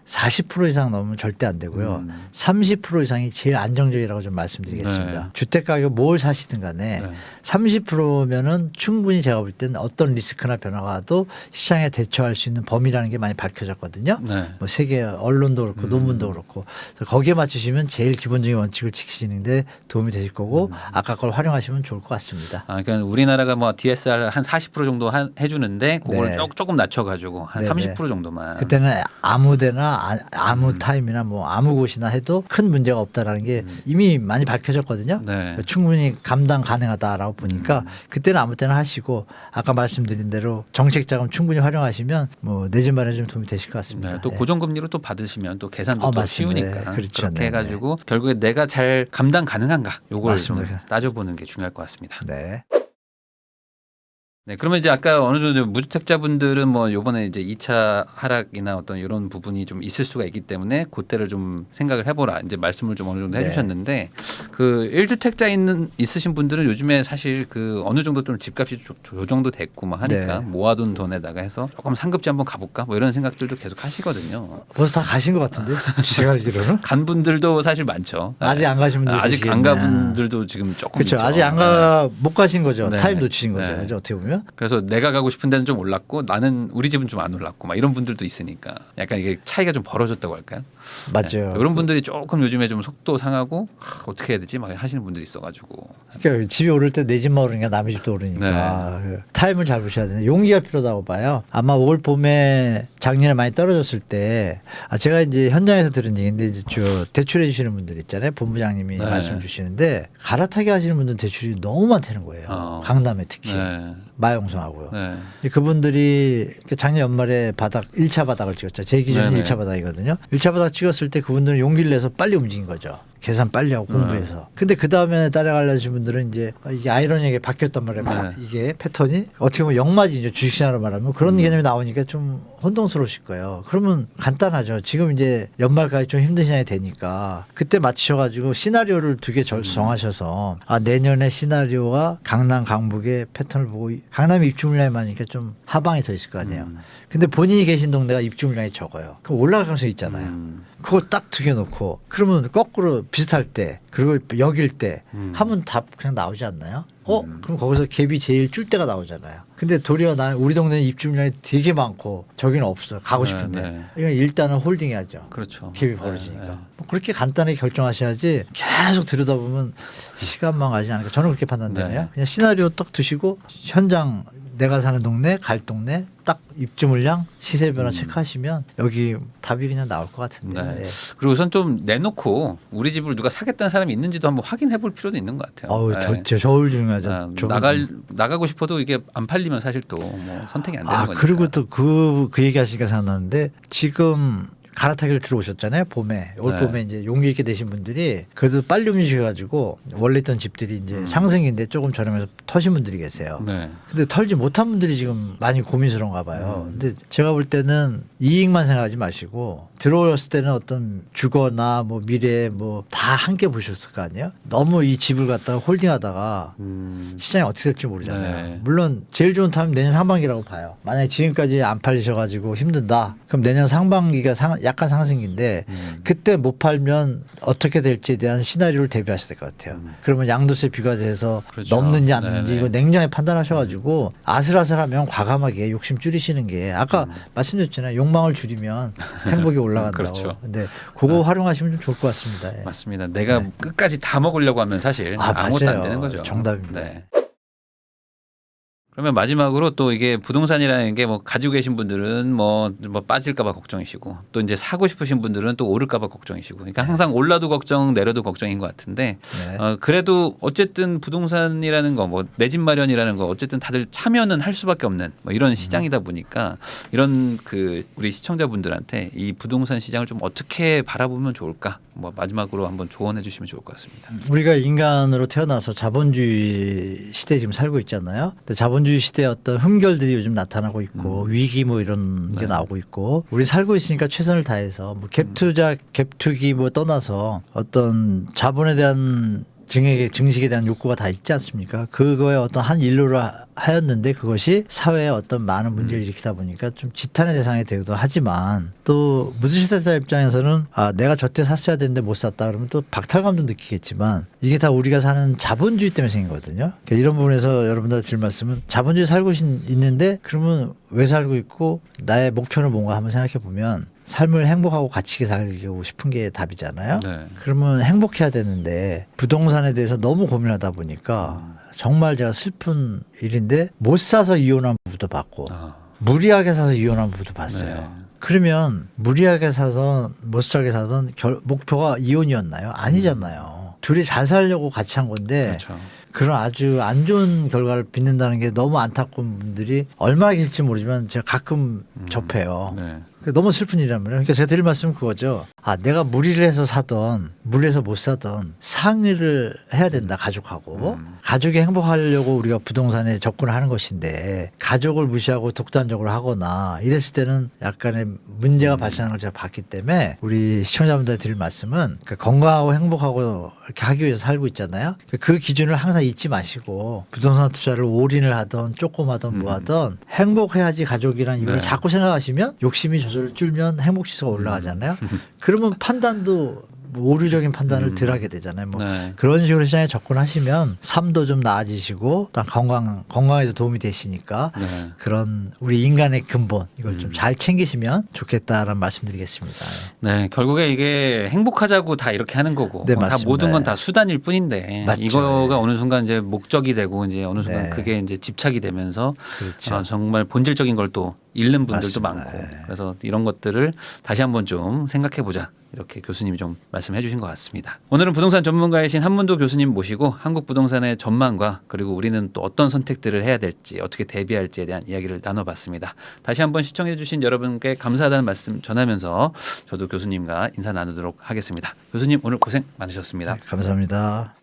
40% 이상 넘으면 절대 안 되고요. 30% 이상이 제일 안정적이라고 좀 말씀드리겠습니다. 네. 주택 가격 뭘 사시든 간에 네. 30%면은 충분히 제가 볼 때는 어떤 리스크나 변화가 와도 시장에 대처할 수 있는 범위라는 게 많이 밝혀졌거든요. 네. 뭐 세계 언론도 그렇고 논문도 그렇고 그래서 거기에 맞추시면 제일 기본적인 원칙을 지키시는데 도움이 되실 거고 아까 걸 활용하시면 좋을 것 같습니다. 아, 그러니까 우리나라가 뭐 DSR 한 40% 정도 해주는데 그걸 네. 조금 낮춰가지고 한 네네. 30% 정도만. 그때는 아무데나 아무 타임이나 뭐 아무 곳이나 해도 큰 문제가 없다라는 게 이미 많이 밝혀졌거든요. 네. 충분히 감당 가능하다라고 보니까 그때는 아무 때나 하시고 아까 말씀드린 대로 정책 자금 충분히 활용하시면 뭐 내 집 마련에 좀 도움이 되실 것 같습니다. 네, 또 네. 고정금리로 또 받으시면 또 계산도 또 맞습니다. 쉬우니까 네, 그렇죠. 그렇게 네, 해가지고 결국에 내가 잘 감당 가능한가 요걸 좀 맞습니다. 따져보는 게 중요할 것 같습니다. 네. 네, 그러면 이제 아까 어느 정도 무주택자분들은 뭐 요번에 이제 2차 하락이나 어떤 이런 부분이 좀 있을 수가 있기 때문에 그때를 좀 생각을 해보라 이제 말씀을 좀 어느 정도 네. 해주셨는데 그 1주택자 있으신 분들은 요즘에 사실 그 어느 정도 좀 집값이 요 정도 됐고 뭐 하니까 네. 모아둔 돈에다가 해서 조금 상급지 한번 가볼까 뭐 이런 생각들도 계속 하시거든요. 벌써 다 가신 것 같은데 제가 알기로는 간 분들도 사실 많죠. 아직 안 가신 분들 아직 안 계시겠네. 가 분들도 지금 조금 그렇죠. 있죠. 아직 못 가신 거죠. 네. 타임 놓치신 거죠. 네. 그죠? 어떻게 보면. 그래서 내가 가고 싶은 데는 좀 올랐고 나는 우리 집은 좀 안 올랐고 막 이런 분들도 있으니까 약간 이게 차이가 좀 벌어졌다고 할까요? 맞아요. 이런 분들이 조금 요즘에 좀 속도 상하고 어떻게 해야 되지 막 하시는 분들이 있어가지고 그러니까 집이 오를 때 내 집만 오르니까 남의 집도 오르니까 그 타임을 잘 보셔야 되는데 용기가 필요하다고 봐요. 아마 올 봄에 작년에 많이 떨어졌을 때 제가 이제 현장에서 들은 얘기인데 이제 저 대출해 주시는 분들 있잖아요. 본부장님이 네. 말씀 주시는데 갈아타기 하시는 분들 대출이 너무 많다는 거예요. 강남에 특히 네. 마용성하고요. 네. 그분들이 작년 연말에 1차 바닥을 찍었죠. 제 기준은 네네. 1차 바닥이거든요. 1차 바닥 찍었을 때 그분들은 용기를 내서 빨리 움직인 거죠. 계산 빨리 하고 공부해서. 근데 그 다음에 따라가려신 분들은 이제 이게 아이러니하게 바뀌었단 말이에요. 네. 이게 패턴이 어떻게 보면 역마진이죠. 주식시장으로 말하면 그런 개념이 나오니까 좀 혼동스러우실 거예요. 그러면 간단하죠. 지금 이제 연말까지 좀 힘든 시간이 되니까 그때 맞추셔가지고 시나리오를 두 개 정하셔서 내년에 시나리오가 강남 강북의 패턴을 보고 강남이 입주 물량이 많으니까 좀 하방이 더 있을 거 아니에요. 근데 본인이 계신 동네가 입주 물량이 적어요. 그럼 올라갈 가능성이 있잖아요. 그걸 딱 두 개 놓고 그러면 거꾸로 비슷할 때 그리고 여길 때 하면 답 그냥 나오지 않나요? 그럼 거기서 갭이 제일 줄 때가 나오잖아요. 근데 도리어 우리 동네는 입주 물량이 되게 많고 저기는 없어. 가고 싶은데. 네. 이건 일단은 홀딩해야죠. 그렇죠. 갭이 벌어지니까. 네. 뭐 그렇게 간단하게 결정하셔야지 계속 들여다보면 시간만 가지 않을까. 저는 그렇게 판단되네요. 네. 그냥 시나리오 딱 두시고 현장 내가 사는 동네 갈 동네 딱 입주 물량 시세 변화 체크하시면 여기 답이 그냥 나올 것 같은데. 네. 예. 그리고 우선 좀 내놓고 우리 집을 누가 사겠다는 사람이 있는지도 한번 확인해 볼 필요도 있는 것 같아요. 어우, 네. 저 저울 중요하죠. 나가고 싶어도 이게 안 팔리면 사실 또 뭐 선택이 안 되는 거니까. 그리고 또 그 얘기 하시니까 생각나는데 지금 갈아타기를 들어오셨잖아요. 봄에. 올 네. 봄에 이제 용기 있게 되신 분들이 그래도 빨리 움직여가지고 원래 있던 집들이 이제 상승인데 조금 저렴해서 터신 분들이 계세요. 네. 근데 털지 못한 분들이 지금 많이 고민스러운가 봐요. 근데 제가 볼 때는 이익만 생각하지 마시고 들어오셨을 때는 어떤 주거나 뭐 미래 뭐 다 함께 보셨을 거 아니에요? 너무 이 집을 갖다가 홀딩하다가 시장이 어떻게 될지 모르잖아요. 네. 물론 제일 좋은 타임은 내년 상반기라고 봐요. 만약에 지금까지 안 팔리셔가지고 힘든다. 그럼 내년 상반기가 약간 상승인데 그때 못 팔면 어떻게 될지에 대한 시나리오를 대비하셔야 될 것 같아요. 그러면 양도세 비과세에서 그렇죠. 넘는지 안 넘는지 네네. 이거 냉정히 판단하셔가지고 아슬아슬하면 과감하게 욕심 줄이시는 게 아까 말씀드렸잖아요. 욕망을 줄이면 행복이 올라간다고. 그렇죠. 근데 그거 활용하시면 좀 좋을 것 같습니다. 예. 맞습니다. 내가 끝까지 다 먹으려고 하면 사실 아무것도 맞아요. 안 되는 거죠. 정답입니다. 네. 그러면 마지막으로 또 이게 부동산이라는 게 뭐 가지고 계신 분들은 뭐 빠질까봐 걱정이시고 또 이제 사고 싶으신 분들은 또 오를까봐 걱정이시고 그러니까 항상 올라도 걱정 내려도 걱정인 것 같은데 네. 그래도 어쨌든 부동산이라는 거 뭐 내 집 마련이라는 거 어쨌든 다들 참여는 할 수밖에 없는 뭐 이런 시장이다 보니까 이런 그 우리 시청자분들한테 이 부동산 시장을 좀 어떻게 바라보면 좋을까 뭐 마지막으로 한번 조언해 주시면 좋을 것 같습니다. 우리가 인간으로 태어나서 자본주의 시대에 지금 살고 있잖아요. 근데 자본주의 시대의 어떤 흠결들이 요즘 나타나고 있고 위기 뭐 이런 게 나오고 있고 우리 살고 있으니까 최선을 다해서 뭐 갭 투자, 갭 투기 뭐 떠나서 어떤 자본에 대한 증식에 대한 욕구가 다 있지 않습니까? 그거에 어떤 한 일로를 하였는데 그것이 사회에 어떤 많은 문제를 일으키다 보니까 좀 지탄의 대상이 되기도 하지만 또 무주택자 입장에서는 내가 저때 샀어야 되는데 못 샀다 그러면 또 박탈감도 느끼겠지만 이게 다 우리가 사는 자본주의 때문에 생긴 거거든요. 그러니까 이런 부분에서 여러분들 드릴 말씀은 자본주의 살고 있는데 그러면 왜 살고 있고 나의 목표는 뭔가 한번 생각해 보면 삶을 행복하고 가치 있게 살고 싶은 게 답이잖아요. 네. 그러면 행복해야 되는데 부동산에 대해서 너무 고민하다 보니까 정말 제가 슬픈 일인데 못 사서 이혼한 부부도 봤고 무리하게 사서 이혼한 부부도 봤어요. 네. 그러면 무리하게 사서 못 살게 사던 목표가 이혼이었나요? 아니잖아요. 둘이 잘 살려고 같이 한 건데 그렇죠. 그런 아주 안 좋은 결과를 빚는다는 게 너무 안타까운 분들이 얼마나 계실지 모르지만 제가 가끔 접해요. 네. 너무 슬픈 일이란 말이에요. 그러니까 제가 드릴 말씀은 그거죠. 내가 무리를 해서 사던 무리해서 못 사던 상의를 해야 된다 가족하고 가족이 행복하려고 우리가 부동산에 접근을 하는 것인데 가족을 무시하고 독단적으로 하거나 이랬을 때는 약간의 문제가 발생하는 걸 제가 봤기 때문에 우리 시청자분들한테 드릴 말씀은 건강하고 행복하고 이렇게 하기 위해서 살고 있잖아요. 그 기준을 항상 잊지 마시고 부동산 투자를 올인을 하던 조금 하던 뭐 하던 행복해야지 가족이라는 이유를 네. 자꾸 생각하시면 욕심이 저절로 줄면 행복지수가 올라가잖아요. 그러면 판단도 뭐 오류적인 판단을 덜 하게 되잖아요. 뭐 네. 그런 식으로 시장에 접근하시면 삶도 좀 나아지시고 또 건강에도 도움이 되시니까 네. 그런 우리 인간의 근본 이걸 좀 잘 챙기시면 좋겠다라는 말씀드리겠습니다. 네, 결국에 이게 행복하자고 다 이렇게 하는 거고 네, 다 맞습니다. 모든 건 다 수단일 뿐인데 맞죠. 이거가 어느 순간 이제 목적이 되고 이제 어느 순간 네. 그게 이제 집착이 되면서 그렇죠. 정말 본질적인 걸 또 잃는 분들도 맞습니다. 많고 네. 그래서 이런 것들을 다시 한번 좀 생각해 보자. 이렇게 교수님이 좀 말씀해 주신 것 같습니다. 오늘은 부동산 전문가이신 한문도 교수님 모시고 한국 부동산의 전망과 그리고 우리는 또 어떤 선택들을 해야 될지 어떻게 대비할지에 대한 이야기를 나눠봤습니다. 다시 한번 시청해 주신 여러분께 감사하다는 말씀 전하면서 저도 교수님과 인사 나누도록 하겠습니다. 교수님 오늘 고생 많으셨습니다. 감사합니다.